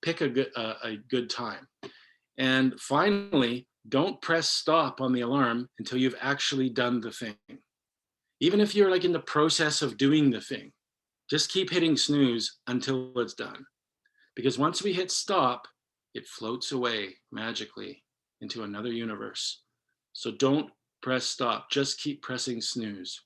pick a good time. And finally, don't press stop on the alarm until you've actually done the thing. Even if you're like in the process of doing the thing, just keep hitting snooze until it's done. Because once we hit stop, it floats away magically into another universe. So don't press stop, just keep pressing snooze.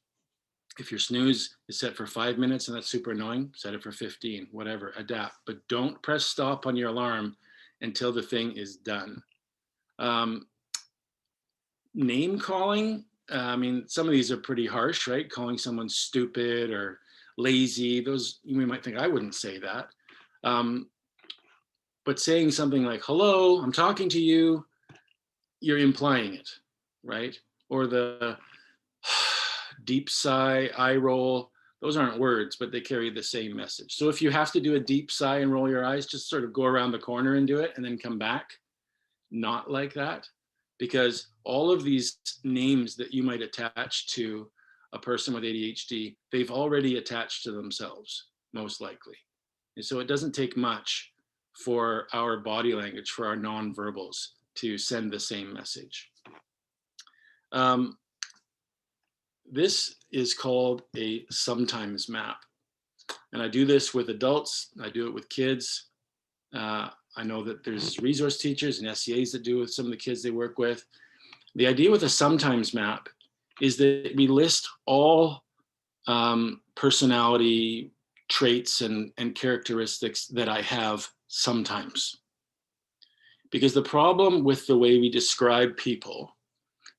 If your snooze is set for 5 minutes and that's super annoying, set it for 15, whatever, adapt. But don't press stop on your alarm until the thing is done. Name calling, I mean, some of these are pretty harsh, right? Calling someone stupid or lazy, those, we might think I wouldn't say that. But saying something like, hello, I'm talking to you, you're implying it, right? Or the deep sigh, eye roll, those aren't words, but they carry the same message. So if you have to do a deep sigh and roll your eyes, just sort of go around the corner and do it and then come back. Not like that, because all of these names that you might attach to a person with ADHD, they've already attached to themselves, most likely. And so it doesn't take much for our body language, for our nonverbals to send the same message. This is called a sometimes map. And I do this with adults, I do it with kids. I know that there's resource teachers and SEAs that do with some of the kids they work with. The idea with a sometimes map is that we list all personality traits and characteristics that I have sometimes. Because the problem with the way we describe people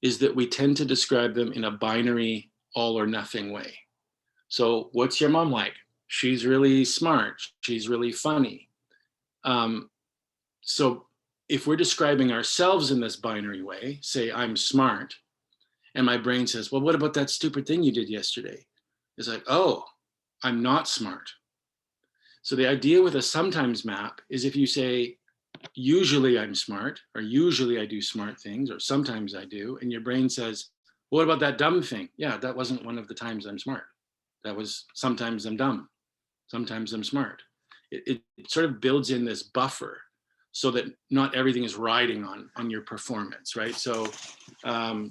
is that we tend to describe them in a binary all or nothing way. So what's your mom like? She's really smart. She's really funny. So if we're describing ourselves in this binary way, say I'm smart, and my brain says, well, what about that stupid thing you did yesterday? It's like, oh, I'm not smart. So the idea with a sometimes map is if you say, usually I'm smart, or usually I do smart things, or sometimes I do, and your brain says, what about that dumb thing? Yeah, that wasn't one of the times I'm smart. That was sometimes I'm dumb, sometimes I'm smart. It sort of builds in this buffer so that not everything is riding on your performance, right? So I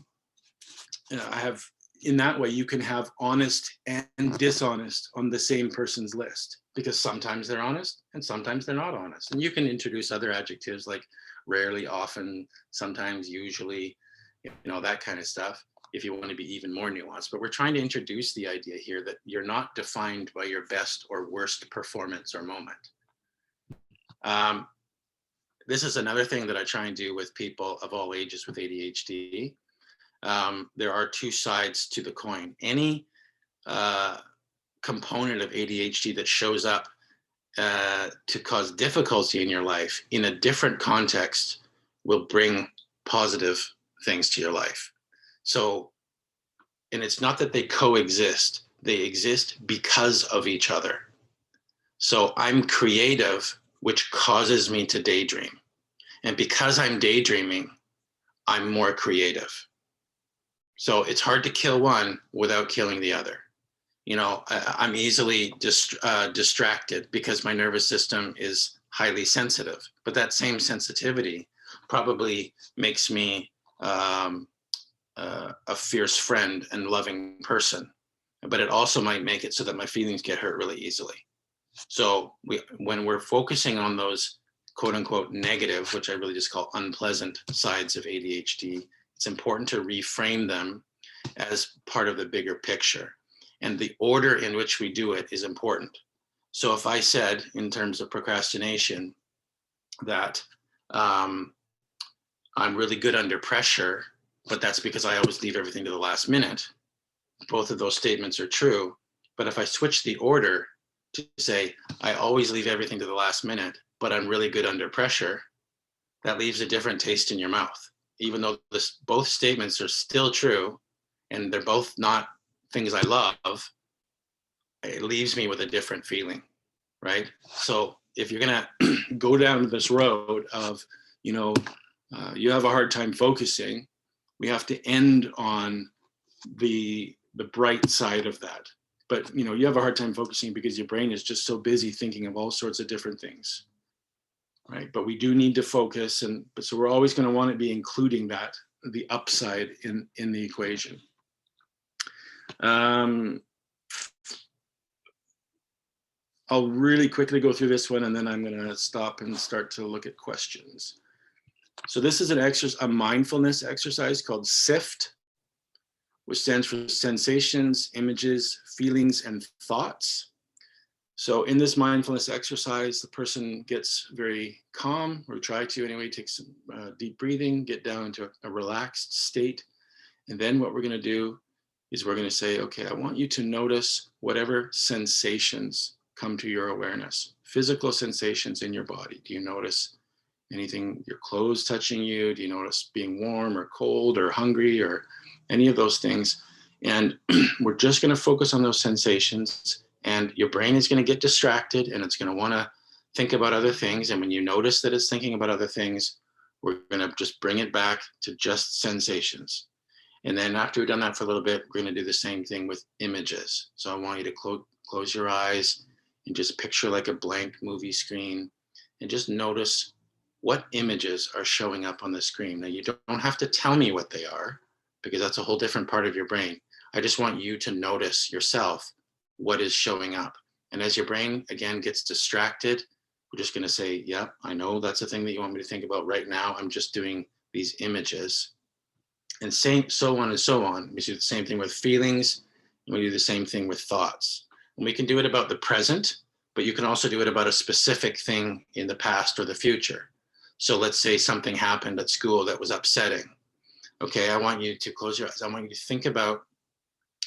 have, in that way, you can have honest and dishonest on the same person's list, because sometimes they're honest and sometimes they're not honest. And you can introduce other adjectives like rarely, often, sometimes, usually, that kind of stuff, if you want to be even more nuanced. But we're trying to introduce the idea here that you're not defined by your best or worst performance or moment. This is another thing that I try and do with people of all ages with ADHD. There are two sides to the coin. Any component of ADHD that shows up to cause difficulty in your life in a different context will bring positive things to your life. So, and it's not that they coexist, they exist because of each other. So I'm creative, which causes me to daydream. And because I'm daydreaming, I'm more creative. So it's hard to kill one without killing the other. I'm easily distracted because my nervous system is highly sensitive, but that same sensitivity probably makes me a fierce friend and loving person, but it also might make it so that my feelings get hurt really easily. So when we're focusing on those quote unquote negative, which I really just call unpleasant sides of ADHD, it's important to reframe them as part of the bigger picture. And the order in which we do it is important. So if I said, in terms of procrastination, that I'm really good under pressure, but that's because I always leave everything to the last minute, both of those statements are true. But if I switch the order to say, I always leave everything to the last minute, but I'm really good under pressure, that leaves a different taste in your mouth. Even though both statements are still true, and they're both not things I love, it leaves me with a different feeling, right? So if you're gonna go down this road of, you have a hard time focusing, we have to end on the bright side of that. But you have a hard time focusing because your brain is just so busy thinking of all sorts of different things, right? But we do need to focus, so we're always going to want to be including that, the upside in the equation. I'll really quickly go through this one, and then I'm going to stop and start to look at questions. So this is a mindfulness exercise called SIFT, which stands for sensations, images, feelings, and thoughts. So in this mindfulness exercise, the person gets very calm, or try to anyway, take some deep breathing, get down into a relaxed state. And then what we're going to do is we're going to say, okay, I want you to notice whatever sensations come to your awareness, physical sensations in your body. Do you notice anything, your clothes touching you? Do you notice being warm or cold or hungry or any of those things? And we're just going to focus on those sensations, and your brain is going to get distracted and it's going to want to think about other things. And when you notice that it's thinking about other things, we're going to just bring it back to just sensations. And then after we've done that for a little bit, we're going to do the same thing with images. So I want you to close your eyes and just picture like a blank movie screen, and just notice what images are showing up on the screen. Now, you don't have to tell me what they are, because that's a whole different part of your brain. I just want you to notice yourself what is showing up. And as your brain, again, gets distracted, we're just going to say, yep, I know that's the thing that you want me to think about right now. I'm just doing these images. And so on and so on. We do the same thing with feelings, and we do the same thing with thoughts. And we can do it about the present, but you can also do it about a specific thing in the past or the future. So let's say something happened at school that was upsetting. Okay, I want you to close your eyes. I want you to think about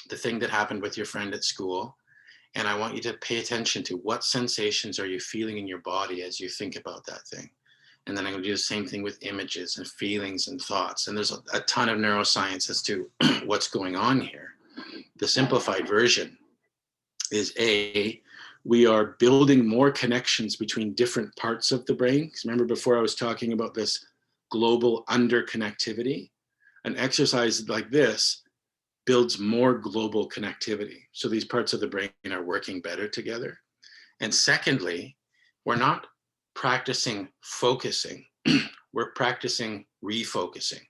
the thing that happened with your friend at school. And I want you to pay attention to what sensations are you feeling in your body as you think about that thing. And then I'm going to do the same thing with images and feelings and thoughts. And there's a ton of neuroscience as to what's going on here. The simplified version is we are building more connections between different parts of the brain. Because remember before I was talking about this global underconnectivity? An exercise like this builds more global connectivity. So these parts of the brain are working better together. And secondly, we're not practicing focusing, we're practicing refocusing.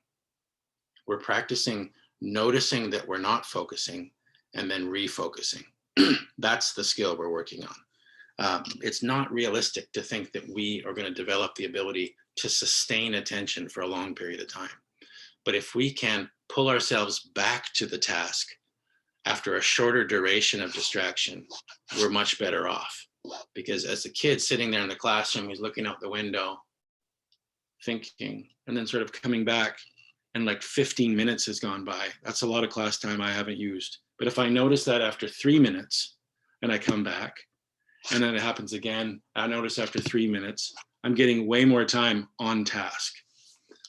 We're practicing noticing that we're not focusing and then refocusing. That's the skill we're working on. It's not realistic to think that we are going to develop the ability to sustain attention for a long period of time. But if we can pull ourselves back to the task after a shorter duration of distraction, we're much better off. Because as a kid sitting there in the classroom, he's looking out the window, thinking, and then sort of coming back, and like 15 minutes has gone by. That's a lot of class time I haven't used. But if I notice that after 3 minutes and I come back, and then it happens again, I notice after 3 minutes, I'm getting way more time on task.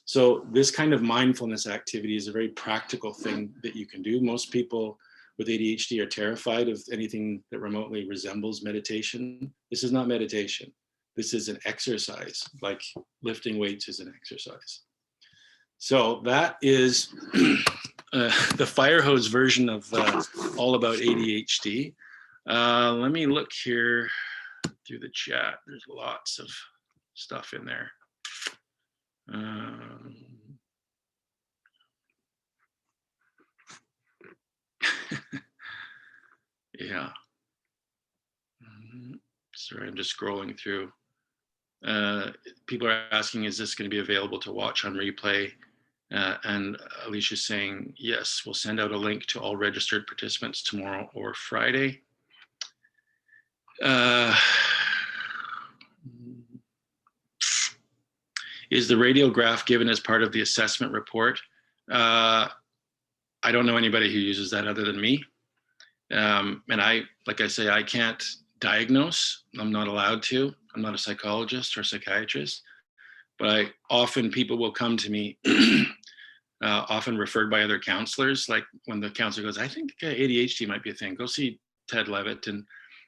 So this kind of mindfulness activity is a very practical thing that you can do. Most people with ADHD are terrified of anything that remotely resembles meditation. This is not meditation. This is an exercise, like lifting weights is an exercise. So that is the fire hose version of all about ADHD. Let me look here through the chat. There's lots of stuff in there. Yeah. Sorry, I'm just scrolling through. People are asking, is this going to be available to watch on replay? And Alicia's saying, yes, we'll send out a link to all registered participants tomorrow or Friday. Is the radiograph given as part of the assessment report? I don't know anybody who uses that other than me. And like I say, I can't diagnose. I'm not allowed to. I'm not a psychologist or psychiatrist. But people will come to me, often referred by other counselors. Like when the counselor goes, I think ADHD might be a thing. Go see Ted Leavitt, and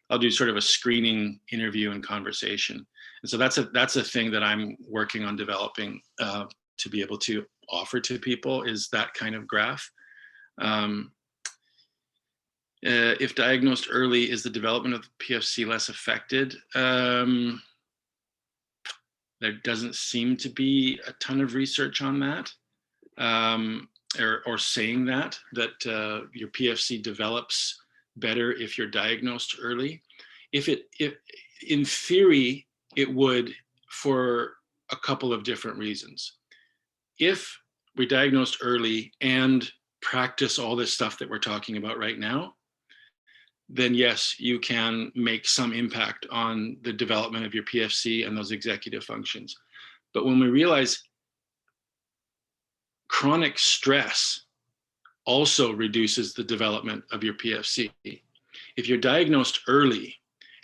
I'll do sort of a screening interview and conversation. And so that's a thing that I'm working on developing to be able to offer to people, is that kind of graph. If diagnosed early, is the development of PFC less affected? There doesn't seem to be a ton of research on that, or saying that your PFC develops better if you're diagnosed early. If in theory, it would, for a couple of different reasons. If we diagnosed early and practice all this stuff that we're talking about right now, then yes, you can make some impact on the development of your PFC and those executive functions. But when we realize chronic stress also reduces the development of your PFC, if you're diagnosed early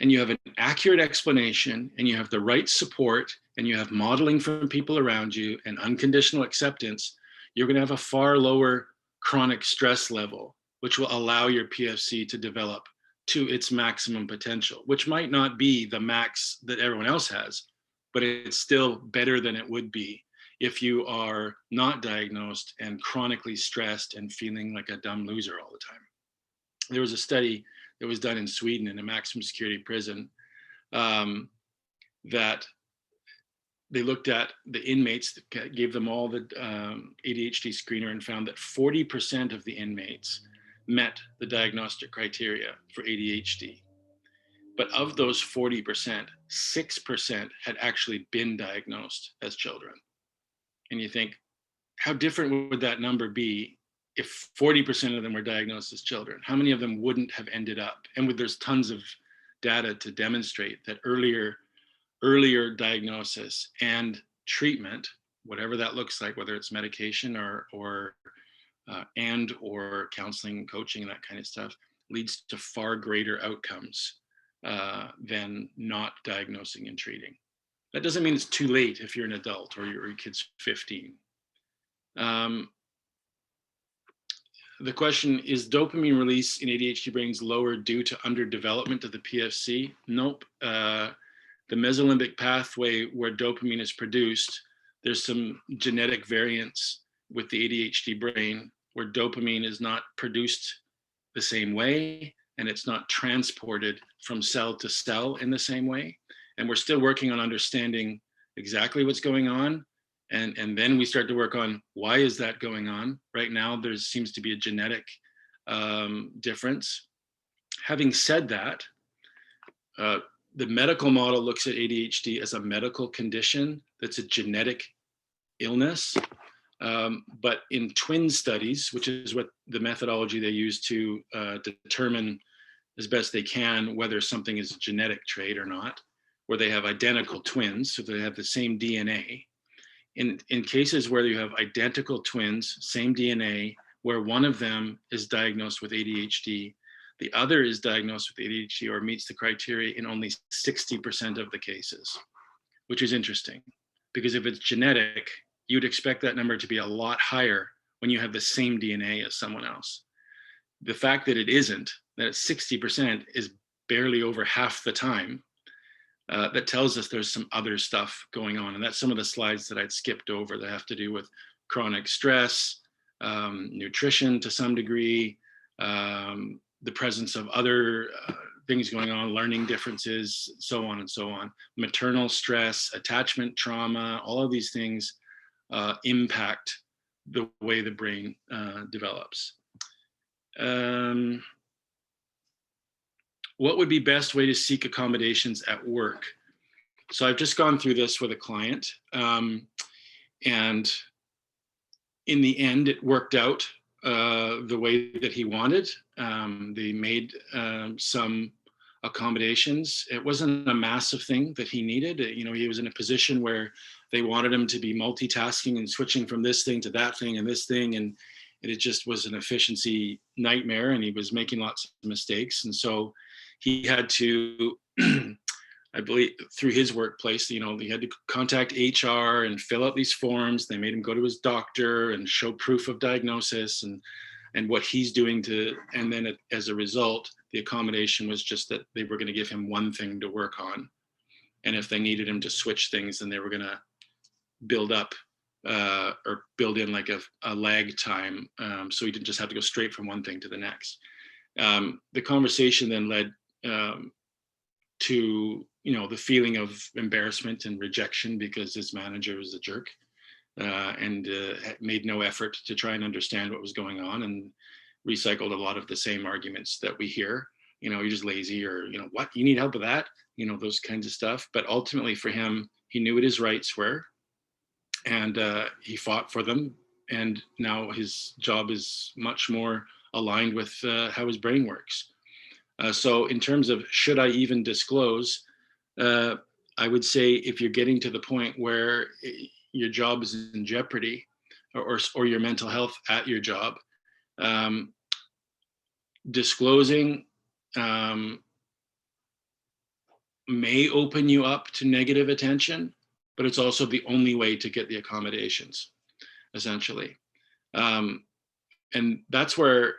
and you have an accurate explanation and you have the right support and you have modeling from people around you and unconditional acceptance, you're going to have a far lower chronic stress level, which will allow your PFC to develop to its maximum potential, which might not be the max that everyone else has, but it's still better than it would be if you are not diagnosed and chronically stressed and feeling like a dumb loser all the time. There was a study that was done in Sweden in a maximum security prison that they looked at the inmates, gave them all the ADHD screener, and found that 40% of the inmates met the diagnostic criteria for ADHD. But of those 40%, 6% had actually been diagnosed as children. And you think, how different would that number be if 40% of them were diagnosed as children? How many of them wouldn't have ended up? And there's tons of data to demonstrate that earlier diagnosis and treatment, whatever that looks like, whether it's medication or counseling, coaching, that kind of stuff, leads to far greater outcomes than not diagnosing and treating. That doesn't mean it's too late if you're an adult or your kid's 15. The question is dopamine release in ADHD brains lower due to underdevelopment of the PFC? Nope. The mesolimbic pathway where dopamine is produced, there's some genetic variants with the ADHD brain where dopamine is not produced the same way and it's not transported from cell to cell in the same way. And we're still working on understanding exactly what's going on. And then we start to work on why is that going on. Right now, there seems to be a genetic difference. Having said that, the medical model looks at ADHD as a medical condition that's a genetic illness. But in twin studies, which is what the methodology they use to determine as best they can whether something is a genetic trait or not, where they have identical twins, so they have the same DNA. In cases where you have identical twins, same DNA, where one of them is diagnosed with ADHD, the other is diagnosed with ADHD or meets the criteria in only 60% of the cases, which is interesting. Because if it's genetic, you'd expect that number to be a lot higher when you have the same DNA as someone else. The fact that it isn't, that it's 60% is barely over half the time. That tells us there's some other stuff going on. And that's some of the slides that I'd skipped over that have to do with chronic stress, nutrition to some degree, the presence of other things going on, learning differences, so on and so on. Maternal stress, attachment trauma, all of these things impact the way the brain develops. What would be best way to seek accommodations at work? So I've just gone through this with a client, and in the end, it worked out the way that he wanted. They made some accommodations. It wasn't a massive thing that he needed. You know, he was in a position where they wanted him to be multitasking and switching from this thing to that thing and this thing, and it just was an efficiency nightmare, and he was making lots of mistakes. And so he had to, I believe, through his workplace, you know, he had to contact HR and fill out these forms. They made him go to his doctor and show proof of diagnosis and what he's doing to, and then as a result, the accommodation was just that they were going to give him one thing to work on. And if they needed him to switch things, then they were going to build up or build in like a lag time. So he didn't just have to go straight from one thing to the next. The conversation then led to, you know, the feeling of embarrassment and rejection because his manager was a jerk and made no effort to try and understand what was going on, and recycled a lot of the same arguments that we hear. You know, you're just lazy, or, you know, what, you need help with that? You know, those kinds of stuff. But ultimately for him, he knew what his rights were, and he fought for them. And now his job is much more aligned with how his brain works. So in terms of should I even disclose, I would say if you're getting to the point where your job is in jeopardy, or your mental health at your job, disclosing may open you up to negative attention, but it's also the only way to get the accommodations, essentially. And that's where,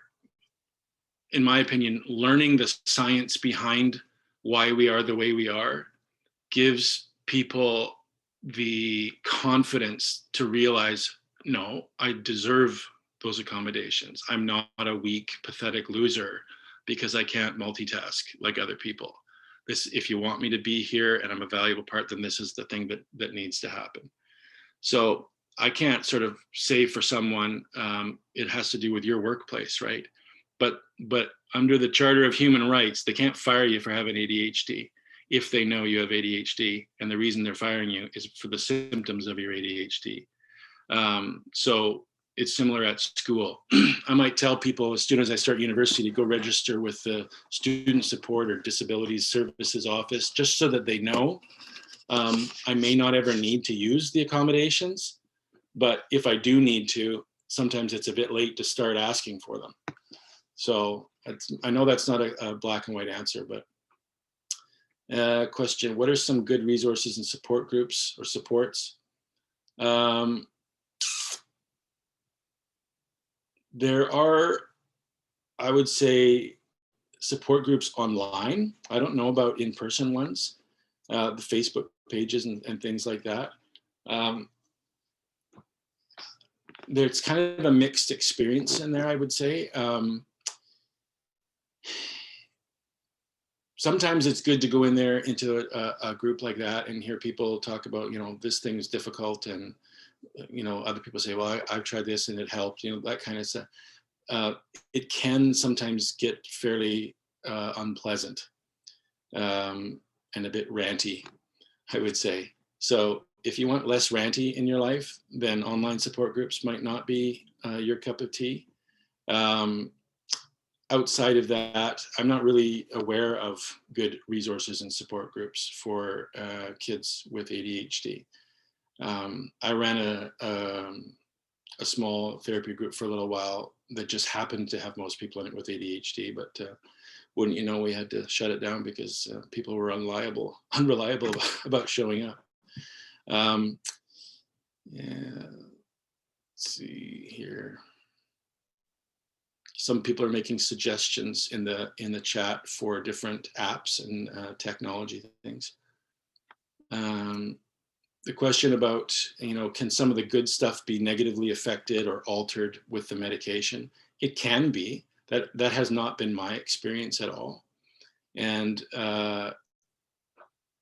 in my opinion, learning the science behind why we are the way we are gives people the confidence to realize, no, I deserve those accommodations. I'm not a weak, pathetic loser because I can't multitask like other people. This, if you want me to be here and I'm a valuable part, then this is the thing that needs to happen. So I can't sort of say for someone, it has to do with your workplace, right? But under the Charter of Human Rights, they can't fire you for having ADHD if they know you have ADHD, and the reason they're firing you is for the symptoms of your ADHD. So it's similar at school. I might tell people as soon as I start university to go register with the Student Support or Disabilities Services Office, just so that they know. I may not ever need to use the accommodations, but if I do need to, sometimes it's a bit late to start asking for them. So I know that's not a black and white answer, but Question, what are some good resources and support groups or supports? There are, I would say, support groups online. I don't know about in-person ones, the Facebook pages and things like that. There's kind of a mixed experience in there, I would say. Sometimes it's good to go in there into a group like that and hear people talk about, this thing is difficult, and other people say, well, I've tried this and it helped, that kind of stuff. It can sometimes get fairly unpleasant and a bit ranty, I would say. So if you want less ranty in your life, then online support groups might not be your cup of tea. Outside of that, I'm not really aware of good resources and support groups for kids with ADHD. I ran a small therapy group for a little while that just happened to have most people in it with ADHD, but wouldn't you know, we had to shut it down because people were unreliable about showing up. Yeah, let's see here. Some people are making suggestions in the chat for different apps and technology things. The question about, can some of the good stuff be negatively affected or altered with the medication? It can be. That has not been my experience at all. And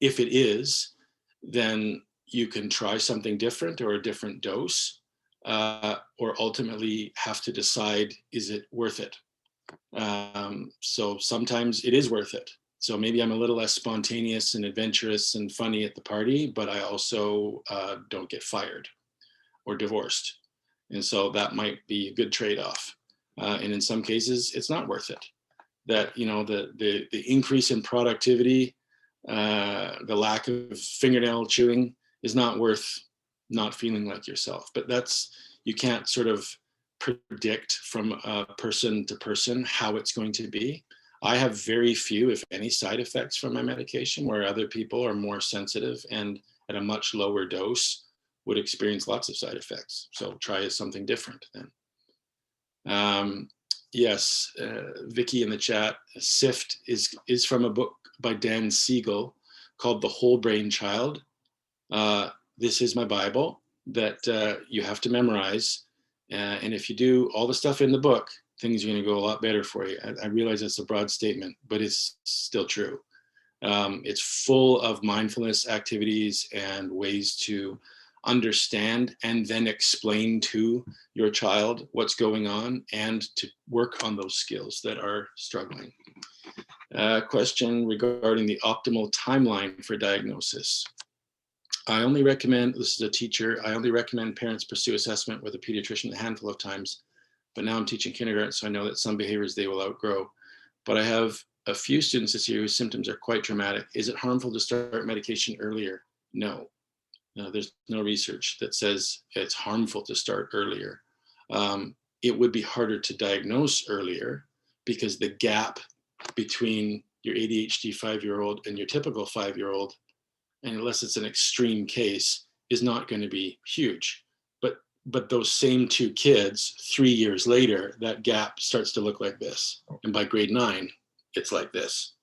if it is, then you can try something different or a different dose, or ultimately have to decide, is it worth it? So sometimes it is worth it. So maybe I'm a little less spontaneous and adventurous and funny at the party, but I also don't get fired or divorced. And so that might be a good trade-off. And in some cases, it's not worth it. That, the increase in productivity, the lack of fingernail chewing is not worth not feeling like yourself. But you can't sort of predict from person to person how it's going to be. I have very few, if any, side effects from my medication, where other people are more sensitive and at a much lower dose would experience lots of side effects. So try something different then. Yes, Vicky in the chat, SIFT is from a book by Dan Siegel called The Whole Brain Child. This is my Bible that you have to memorize. And if you do all the stuff in the book, things are going to go a lot better for you. I realize that's a broad statement, but it's still true. It's full of mindfulness activities and ways to understand and then explain to your child what's going on and to work on those skills that are struggling. Question regarding the optimal timeline for diagnosis. I only recommend, this is a teacher, I only recommend parents pursue assessment with a pediatrician a handful of times, but now I'm teaching kindergarten, so I know that some behaviors they will outgrow. But I have a few students this year whose symptoms are quite dramatic. Is it harmful to start medication earlier? No. No, there's no research that says it's harmful to start earlier. It would be harder to diagnose earlier because the gap between your ADHD 5-year-old and your typical 5-year-old, and unless it's an extreme case, is not going to be huge. But those same two kids, 3 years later, that gap starts to look like this. And by grade 9, it's like this.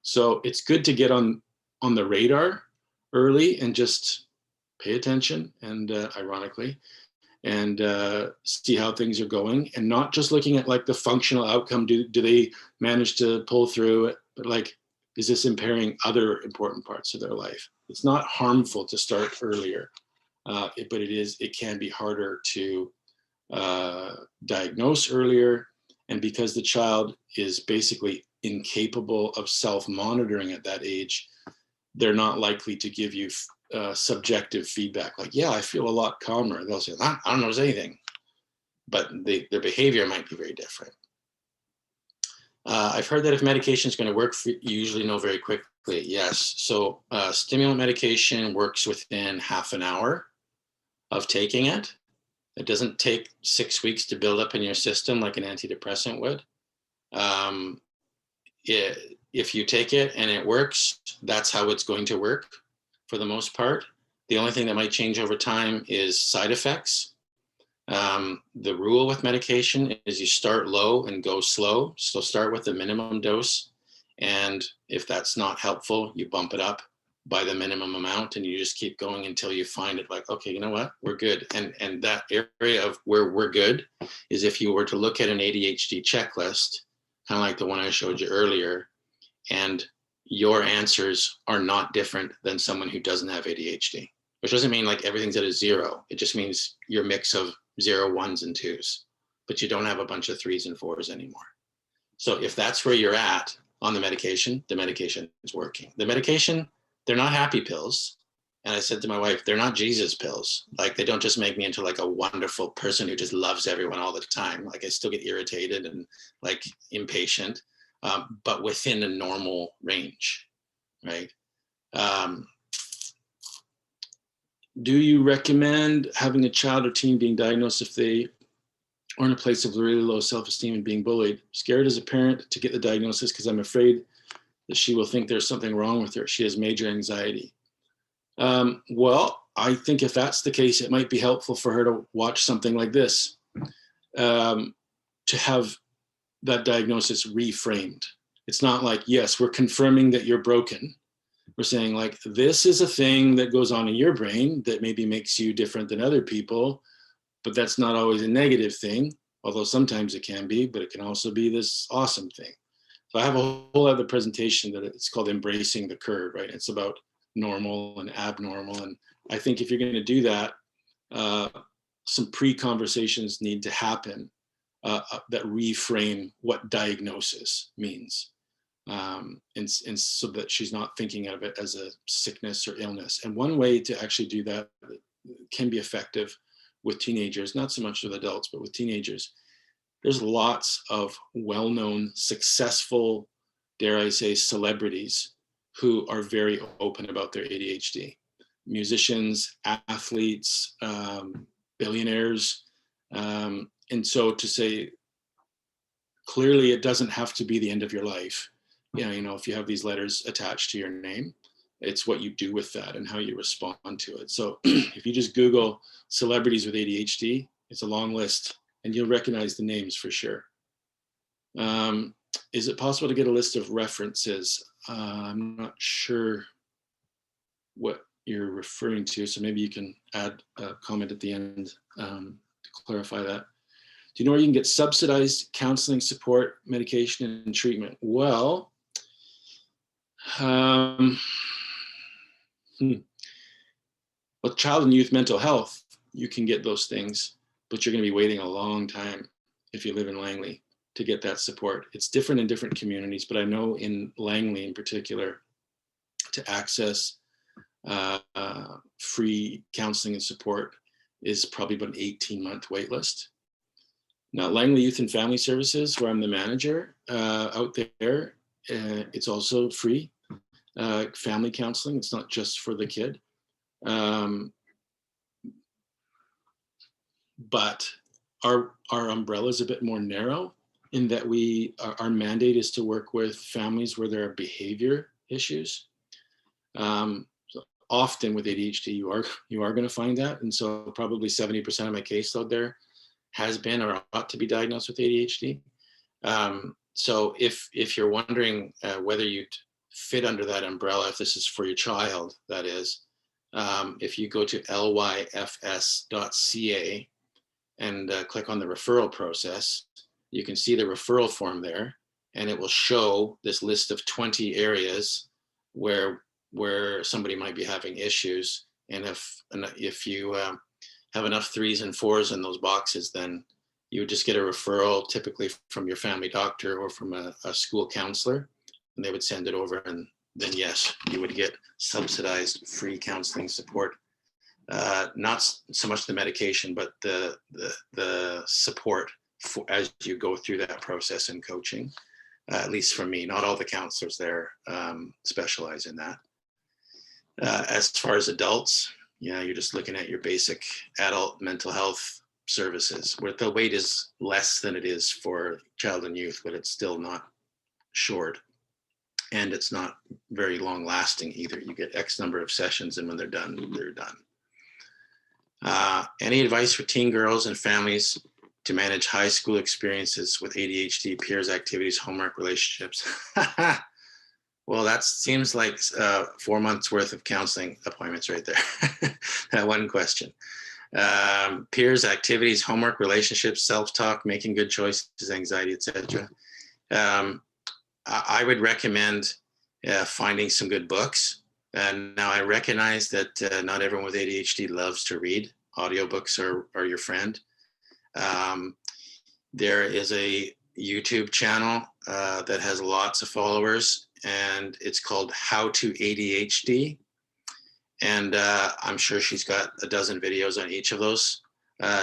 So it's good to get on the radar early and just pay attention, and ironically, and see how things are going, and not just looking at like the functional outcome. Do they manage to pull through it? But like, is this impairing other important parts of their life? It's not harmful to start earlier, but it can be harder to diagnose earlier. And because the child is basically incapable of self-monitoring at that age, they're not likely to give you subjective feedback like, yeah, I feel a lot calmer. They'll say, I don't notice anything, but their behavior might be very different. I've heard that if medication is going to work, you usually know very quickly. Yes. So stimulant medication works within half an hour of taking it. It doesn't take 6 weeks to build up in your system like an antidepressant would. if you take it and it works, that's how it's going to work for the most part. The only thing that might change over time is side effects. The rule with medication is you start low and go slow. So start with the minimum dose. And if that's not helpful, you bump it up by the minimum amount, and you just keep going until you find it like, okay, you know what, we're good. And that area of where we're good is if you were to look at an ADHD checklist, kind of like the one I showed you earlier, and your answers are not different than someone who doesn't have ADHD, which doesn't mean like everything's at a 0. It just means your mix of 0, 1s, and 2s, but you don't have a bunch of 3s and 4s anymore. So if that's where you're at on the medication is working. The medication, they're not happy pills. And I said to my wife, they're not Jesus pills. Like, they don't just make me into like a wonderful person who just loves everyone all the time. Like, I still get irritated and like impatient, but within a normal range, right? Do you recommend having a child or teen being diagnosed if they are in a place of really low self-esteem and being bullied? Scared as a parent to get the diagnosis because I'm afraid that she will think there's something wrong with her. She has major anxiety. Well, I think if that's the case, it might be helpful for her to watch something like this, to have that diagnosis reframed. It's not like, yes, we're confirming that you're broken. We're saying like, this is a thing that goes on in your brain that maybe makes you different than other people, but that's not always a negative thing, although sometimes it can be, but it can also be this awesome thing. So I have a whole other presentation that it's called Embracing the Curve, right? It's about normal and abnormal. And I think if you're going to do that, some pre-conversations need to happen that reframe what diagnosis means. And so that she's not thinking of it as a sickness or illness. And one way to actually do that can be effective with teenagers, not so much with adults, but with teenagers. There's lots of well-known, successful, dare I say, celebrities who are very open about their ADHD. Musicians, athletes, billionaires. And so to say, clearly it doesn't have to be the end of your life. You know, if you have these letters attached to your name, it's what you do with that and how you respond to it. So if you just Google celebrities with ADHD, it's a long list and you'll recognize the names for sure. Is it possible to get a list of references? I'm not sure what you're referring to, so maybe you can add a comment at the end to clarify that. Do you know where you can get subsidized counseling, support, medication, and treatment? Well, with child and youth mental health, you can get those things, but you're going to be waiting a long time if you live in Langley to get that support. It's different in different communities, but I know in Langley in particular, to access free counseling and support is probably about an 18-month wait list. Now, Langley Youth and Family Services, where I'm the manager out there, it's also free family counseling. It's not just for the kid. But our umbrella is a bit more narrow in that our mandate is to work with families where there are behavior issues. So often with ADHD, you are going to find that. And so probably 70% of my caseload there has been or ought to be diagnosed with ADHD. So if you're wondering whether you'd fit under that umbrella, if this is for your child, that is, if you go to lyfs.ca and click on the referral process, you can see the referral form there, and it will show this list of 20 areas where somebody might be having issues. And if you have enough 3s and 4s in those boxes, then you would just get a referral, typically from your family doctor or from a school counselor, and they would send it over, and then yes, you would get subsidized free counseling support. Not so much the medication, but the support as you go through that process and coaching. At least for me, not all the counselors there specialize in that. As far as adults, you're just looking at your basic adult mental health services, where the wait is less than it is for child and youth, but it's still not short. And it's not very long lasting either. You get X number of sessions, and when they're done, they're done. Any advice for teen girls and families to manage high school experiences with ADHD, peers, activities, homework, relationships? Well, that seems like 4 months worth of counseling appointments right there. That one question. Peers, activities, homework, relationships, self-talk, making good choices, anxiety, etc. I would recommend finding some good books. Now, I recognize that not everyone with ADHD loves to read. Audiobooks are your friend. There is a YouTube channel that has lots of followers, and it's called How to ADHD. And I'm sure she's got a dozen videos on each of those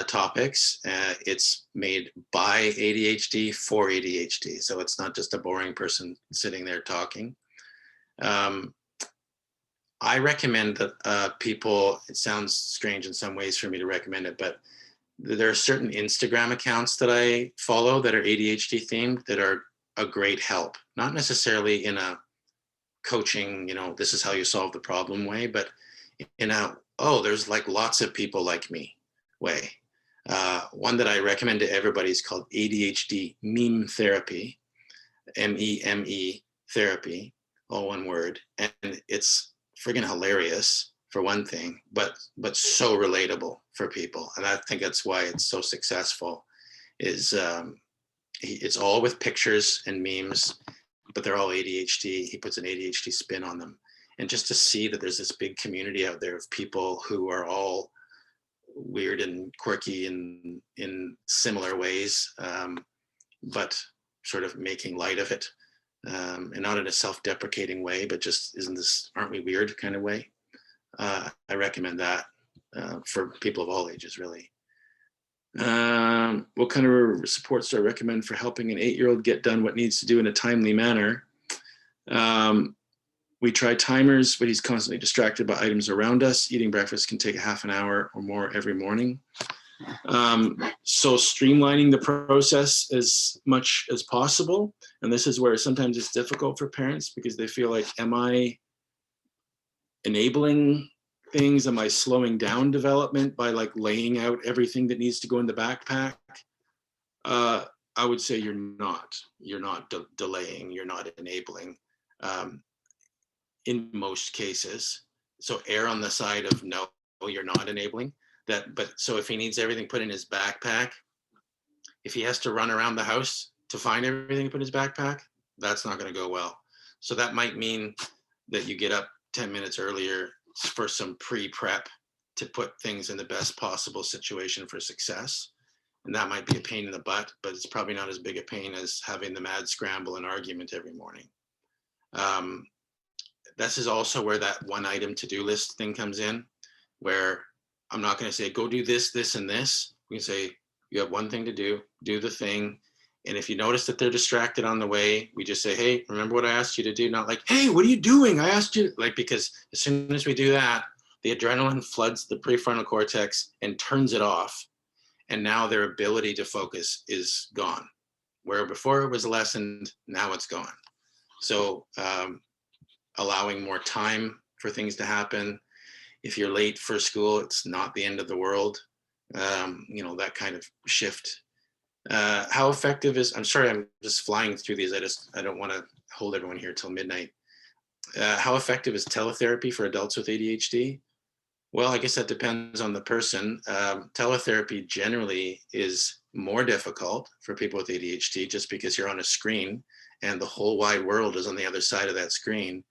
topics. It's made by ADHD for ADHD. So it's not just a boring person sitting there talking. I recommend that people, it sounds strange in some ways for me to recommend it, but there are certain Instagram accounts that I follow that are ADHD themed that are a great help. Not necessarily in a coaching, this is how you solve the problem way, but in a, oh, there's like lots of people like me way. One that I recommend to everybody is called ADHD meme therapy, MEME therapy, all one word. And it's friggin' hilarious for one thing, but so relatable for people. And I think that's why it's so successful is it's all with pictures and memes, but they're all ADHD. He puts an ADHD spin on them. And just to see that there's this big community out there of people who are all weird and quirky in similar ways, but sort of making light of it, and not in a self-deprecating way, but just aren't we weird kind of way. I recommend that for people of all ages, really. What kind of supports do I recommend for helping an 8-year-old get done what needs to do in a timely manner? We try timers, but he's constantly distracted by items around us. Eating breakfast can take a half an hour or more every morning. So streamlining the process as much as possible. And this is where sometimes it's difficult for parents because they feel like, am I enabling things? Am I slowing down development by like laying out everything that needs to go in the backpack? I would say you're not delaying, you're not enabling. In most cases. So err on the side of no, you're not enabling that. But so if he needs everything put in his backpack, if he has to run around the house to find everything to put in his backpack, that's not going to go well. So that might mean that you get up 10 minutes earlier for some pre-prep to put things in the best possible situation for success. And that might be a pain in the butt, but it's probably not as big a pain as having the mad scramble and argument every morning. This is also where that one item to-do list thing comes in, where I'm not going to say, go do this, this, and this. We can say, you have one thing to do the thing. And if you notice that they're distracted on the way, we just say, hey, remember what I asked you to do? Not like, hey, what are you doing? I asked you, like, because as soon as we do that, the adrenaline floods the prefrontal cortex and turns it off. And now their ability to focus is gone. Where before it was lessened, now it's gone. So, allowing more time for things to happen. If you're late for school, it's not the end of the world. That kind of shift. How effective is, I'm sorry, I'm just flying through these. I don't want to hold everyone here till midnight. How effective is teletherapy for adults with ADHD? Well, I guess that depends on the person. Teletherapy generally is more difficult for people with ADHD just because you're on a screen and the whole wide world is on the other side of that screen.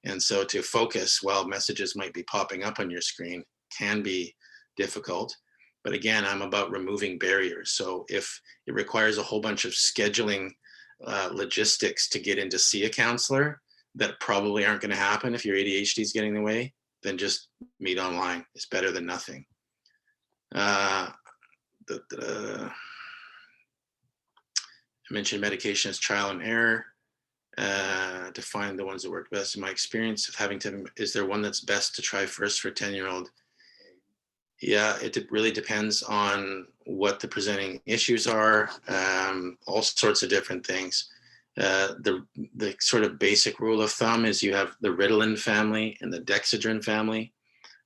And so to focus while messages might be popping up on your screen can be difficult. But again, I'm about removing barriers. So if it requires a whole bunch of scheduling logistics to get in to see a counselor that probably aren't going to happen if your ADHD is getting in the way, then just meet online. It's better than nothing. I mentioned medication as trial and error. To find the ones that work best. In my experience of having to, is there one that's best to try first for a 10-year-old? Yeah, it really depends on what the presenting issues are, all sorts of different things. The sort of basic rule of thumb is you have the Ritalin family and the Dexedrine family.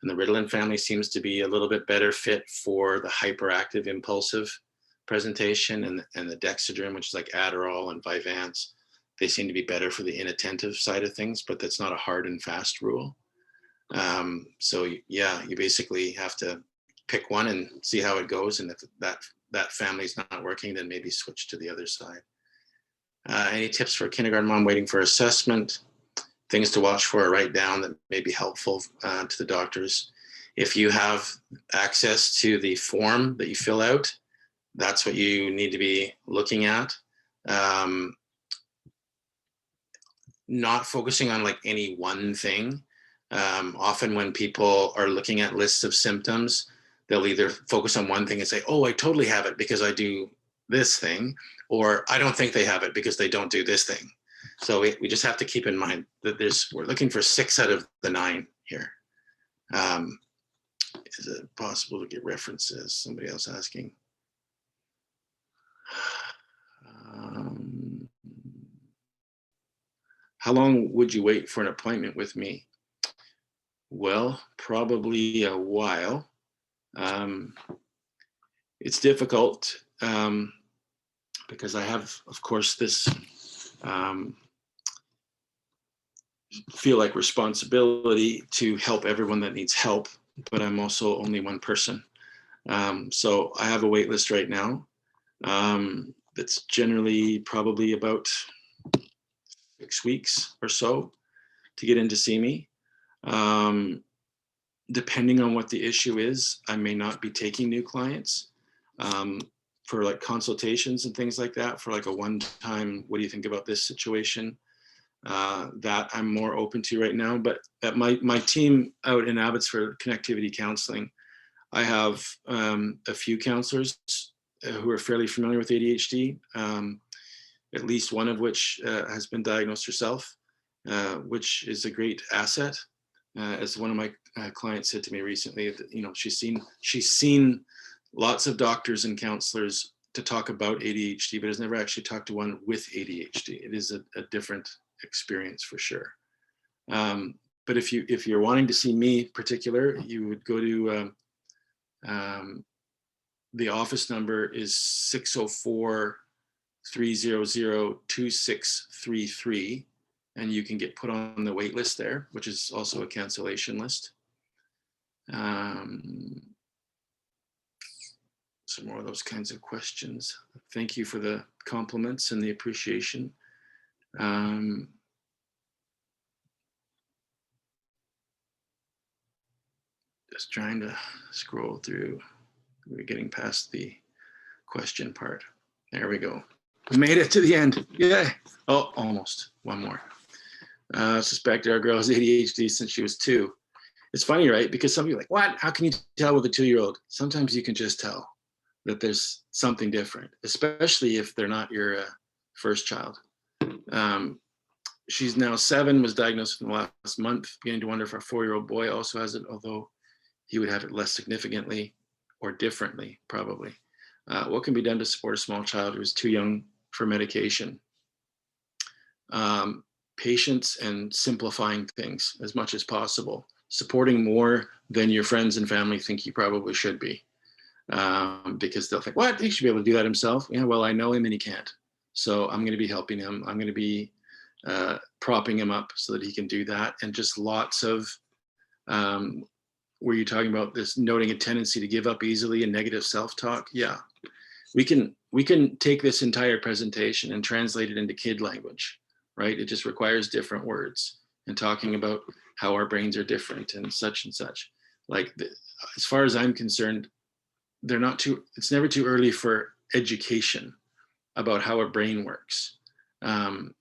And the Ritalin family seems to be a little bit better fit for the hyperactive, impulsive presentation, and the Dexedrine, which is like Adderall and Vyvanse, they seem to be better for the inattentive side of things, but that's not a hard and fast rule. So yeah, you basically have to pick one and see how it goes. And if that family's not working, then maybe switch to the other side. Any tips for a kindergarten mom waiting for assessment? Things to watch for or write down that may be helpful to the doctors. If you have access to the form that you fill out, that's what you need to be looking at. Not focusing on like any one thing. Often when people are looking at lists of symptoms, they'll either focus on one thing and say, oh, I totally have it because I do this thing, or I don't think they have it because they don't do this thing. So we just have to keep in mind that we're looking for 6 out of the 9 here. Is it possible to get references? Somebody else asking. How long would you wait for an appointment with me? Well, probably a while. It's difficult because I have, of course, this feel like responsibility to help everyone that needs help, but I'm also only one person. So I have a wait list right now that's generally probably about 6 weeks or so to get in to see me. Depending on what the issue is, I may not be taking new clients for like consultations and things like that, for like a one-time, what do you think about this situation? That I'm more open to right now. But at my team out in Abbotsford, Connectivity Counseling, I have a few counselors who are fairly familiar with ADHD, at least one of which has been diagnosed herself, which is a great asset. As one of my clients said to me recently, that, you know, she's seen lots of doctors and counselors to talk about ADHD, but has never actually talked to one with ADHD. It is a different experience for sure. But if you're wanting to see me particular, you would go to the office number is 604-300-2633, and you can get put on the wait list there, which is also a cancellation list. Some more of those kinds of questions. Thank you for the compliments and the appreciation. Just trying to scroll through. We're getting past the question part. There we go. We made it to the end. Yay. Oh, almost. One more. Suspected our girl has ADHD since she was 2. It's funny, right? Because some people are like, what? How can you tell with a 2-year-old? Sometimes you can just tell that there's something different, especially if they're not your first child. She's now 7, was diagnosed in the last month, beginning to wonder if our 4-year-old boy also has it, although he would have it less significantly or differently, probably. What can be done to support a small child who is too young for medication? Patience and simplifying things as much as possible. Supporting more than your friends and family think you probably should be. Because they'll think, what? He should be able to do that himself. Yeah, well, I know him and he can't. So I'm going to be helping him. I'm going to be propping him up so that he can do that. And just lots of, were you talking about this noting a tendency to give up easily and negative self-talk? Yeah, we can take this entire presentation and translate it into kid language, right? It just requires different words and talking about how our brains are different and such and such. Like, as far as I'm concerned, it's never too early for education about how a brain works. And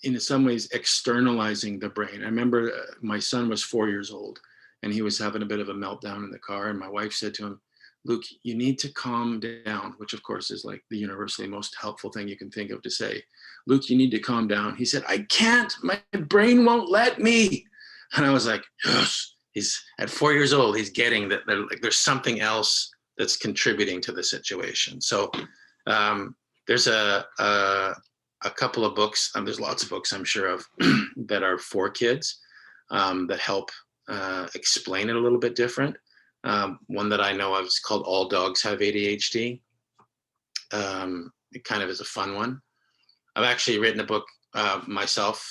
in some ways, externalizing the brain. I remember my son was 4 years old and he was having a bit of a meltdown in the car. And my wife said to him, Luke, you need to calm down, which of course is like the universally most helpful thing you can think of to say. Luke, you need to calm down. He said, I can't, my brain won't let me. And I was like, yes. He's at 4 years old, he's getting that there's something else that's contributing to the situation. So there's a a couple of books. There's lots of books I'm sure of that are for kids that help explain it a little bit different. One that I know of is called All Dogs Have ADHD. It kind of is a fun one. I've actually written a book myself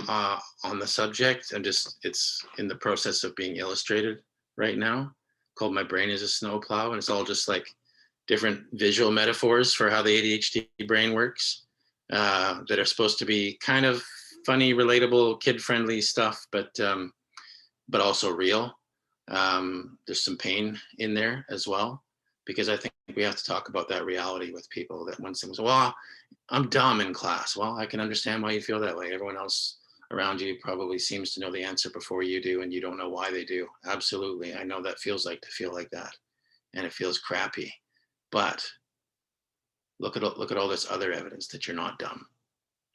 on the subject, and it's in the process of being illustrated right now, called My Brain is a Snowplow, and it's all just like different visual metaphors for how the ADHD brain works that are supposed to be kind of funny, relatable, kid-friendly stuff, but also real. There's some pain in there as well, because I think we have to talk about that reality with people, that when someone says, well, I'm dumb in class. Well, I can understand why you feel that way. Everyone else around you probably seems to know the answer before you do, and you don't know why they do. Absolutely. I know that feels like to feel like that, and it feels crappy. But look at all this other evidence that you're not dumb,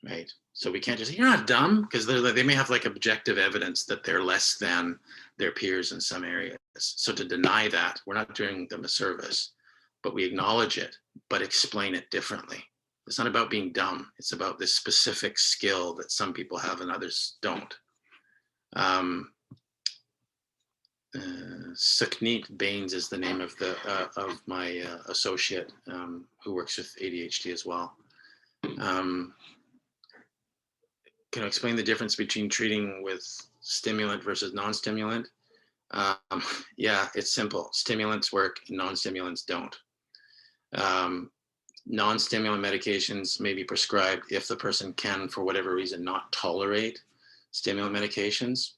right? So we can't just say, you're not dumb, because they may have like objective evidence that they're less than their peers in some areas. So to deny that, we're not doing them a service, but we acknowledge it, but explain it differently. It's not about being dumb. It's about this specific skill that some people have and others don't. Sukhneet Bains is the name of my associate who works with ADHD as well. Can I explain the difference between treating with stimulant versus non-stimulant? Yeah, it's simple. Stimulants work, non-stimulants don't. Non-stimulant medications may be prescribed if the person can, for whatever reason, not tolerate stimulant medications.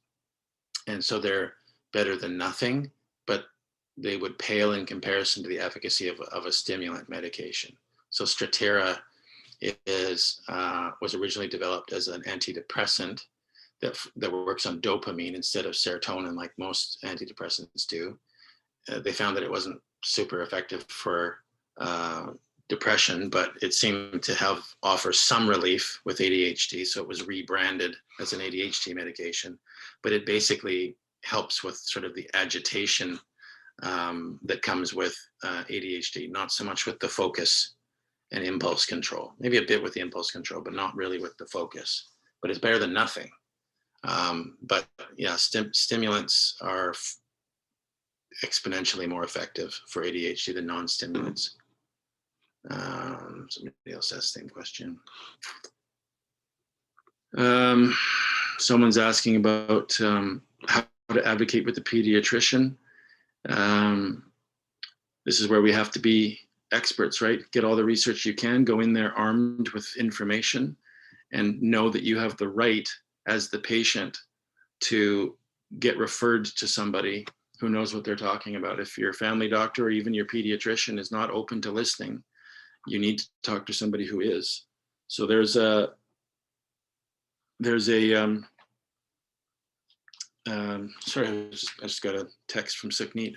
And so they're better than nothing, but they would pale in comparison to the efficacy of a stimulant medication. So Strattera was originally developed as an antidepressant that works on dopamine instead of serotonin, like most antidepressants do. They found that it wasn't super effective for depression, but it seemed to offer some relief with ADHD. So it was rebranded as an ADHD medication, but it basically helps with sort of the agitation that comes with ADHD, not so much with the focus and impulse control, maybe a bit with the impulse control, but not really with the focus. But it's better than nothing. But yeah, stimulants are exponentially more effective for ADHD than non-stimulants. Somebody else asked the same question. Someone's asking about how to advocate with the pediatrician. This is where we have to be experts, right? Get all the research you can, go in there armed with information, and know that you have the right as the patient to get referred to somebody who knows what they're talking about. If your family doctor or even your pediatrician is not open to listening, you need to talk to somebody who is. So there's a sorry, I just got a text from Sukhneet.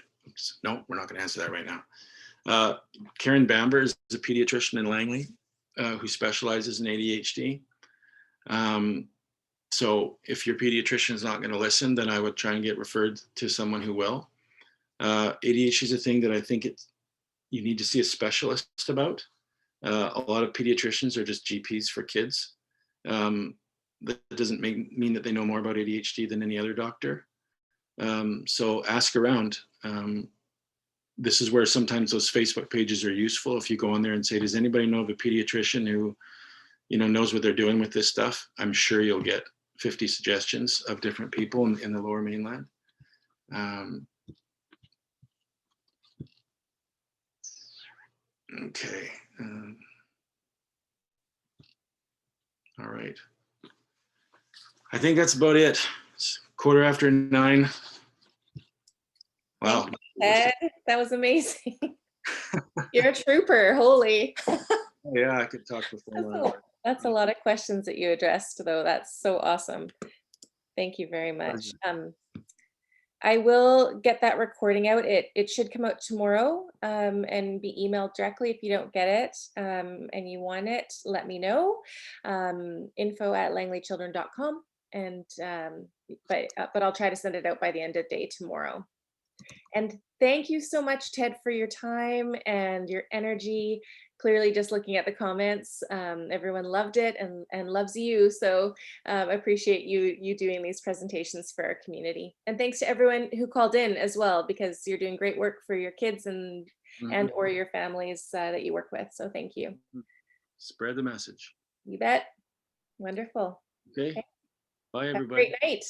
No, we're not going to answer that right now. Karen Bamber is a pediatrician in Langley who specializes in ADHD. So if your pediatrician is not going to listen, then I would try and get referred to someone who will. ADHD is a thing that I think you need to see a specialist about. A lot of pediatricians are just GPs for kids. That doesn't mean that they know more about ADHD than any other doctor. So ask around. This is where sometimes those Facebook pages are useful. If you go on there and say, does anybody know of a pediatrician who, knows what they're doing with this stuff? I'm sure you'll get 50 suggestions of different people in the Lower Mainland. Okay. All right. I think that's about it. It's 9:15. Wow. Ted, that was amazing. You're a trooper, holy. Yeah, I could talk before. That's a lot of questions that you addressed, though. That's so awesome. Thank you very much. I will get that recording out. It should come out tomorrow and be emailed directly. If you don't get it and you want it, let me know. info@langleychildren.com. And but I'll try to send it out by the end of the day tomorrow. And thank you so much, Ted, for your time and your energy. clearly just looking at the comments, everyone loved it and loves you. So I appreciate you doing these presentations for our community. And thanks to everyone who called in as well, because you're doing great work for your kids and or your families that you work with. So thank you. Spread the message. You bet. Wonderful. Okay. Bye, Have a everybody. great night.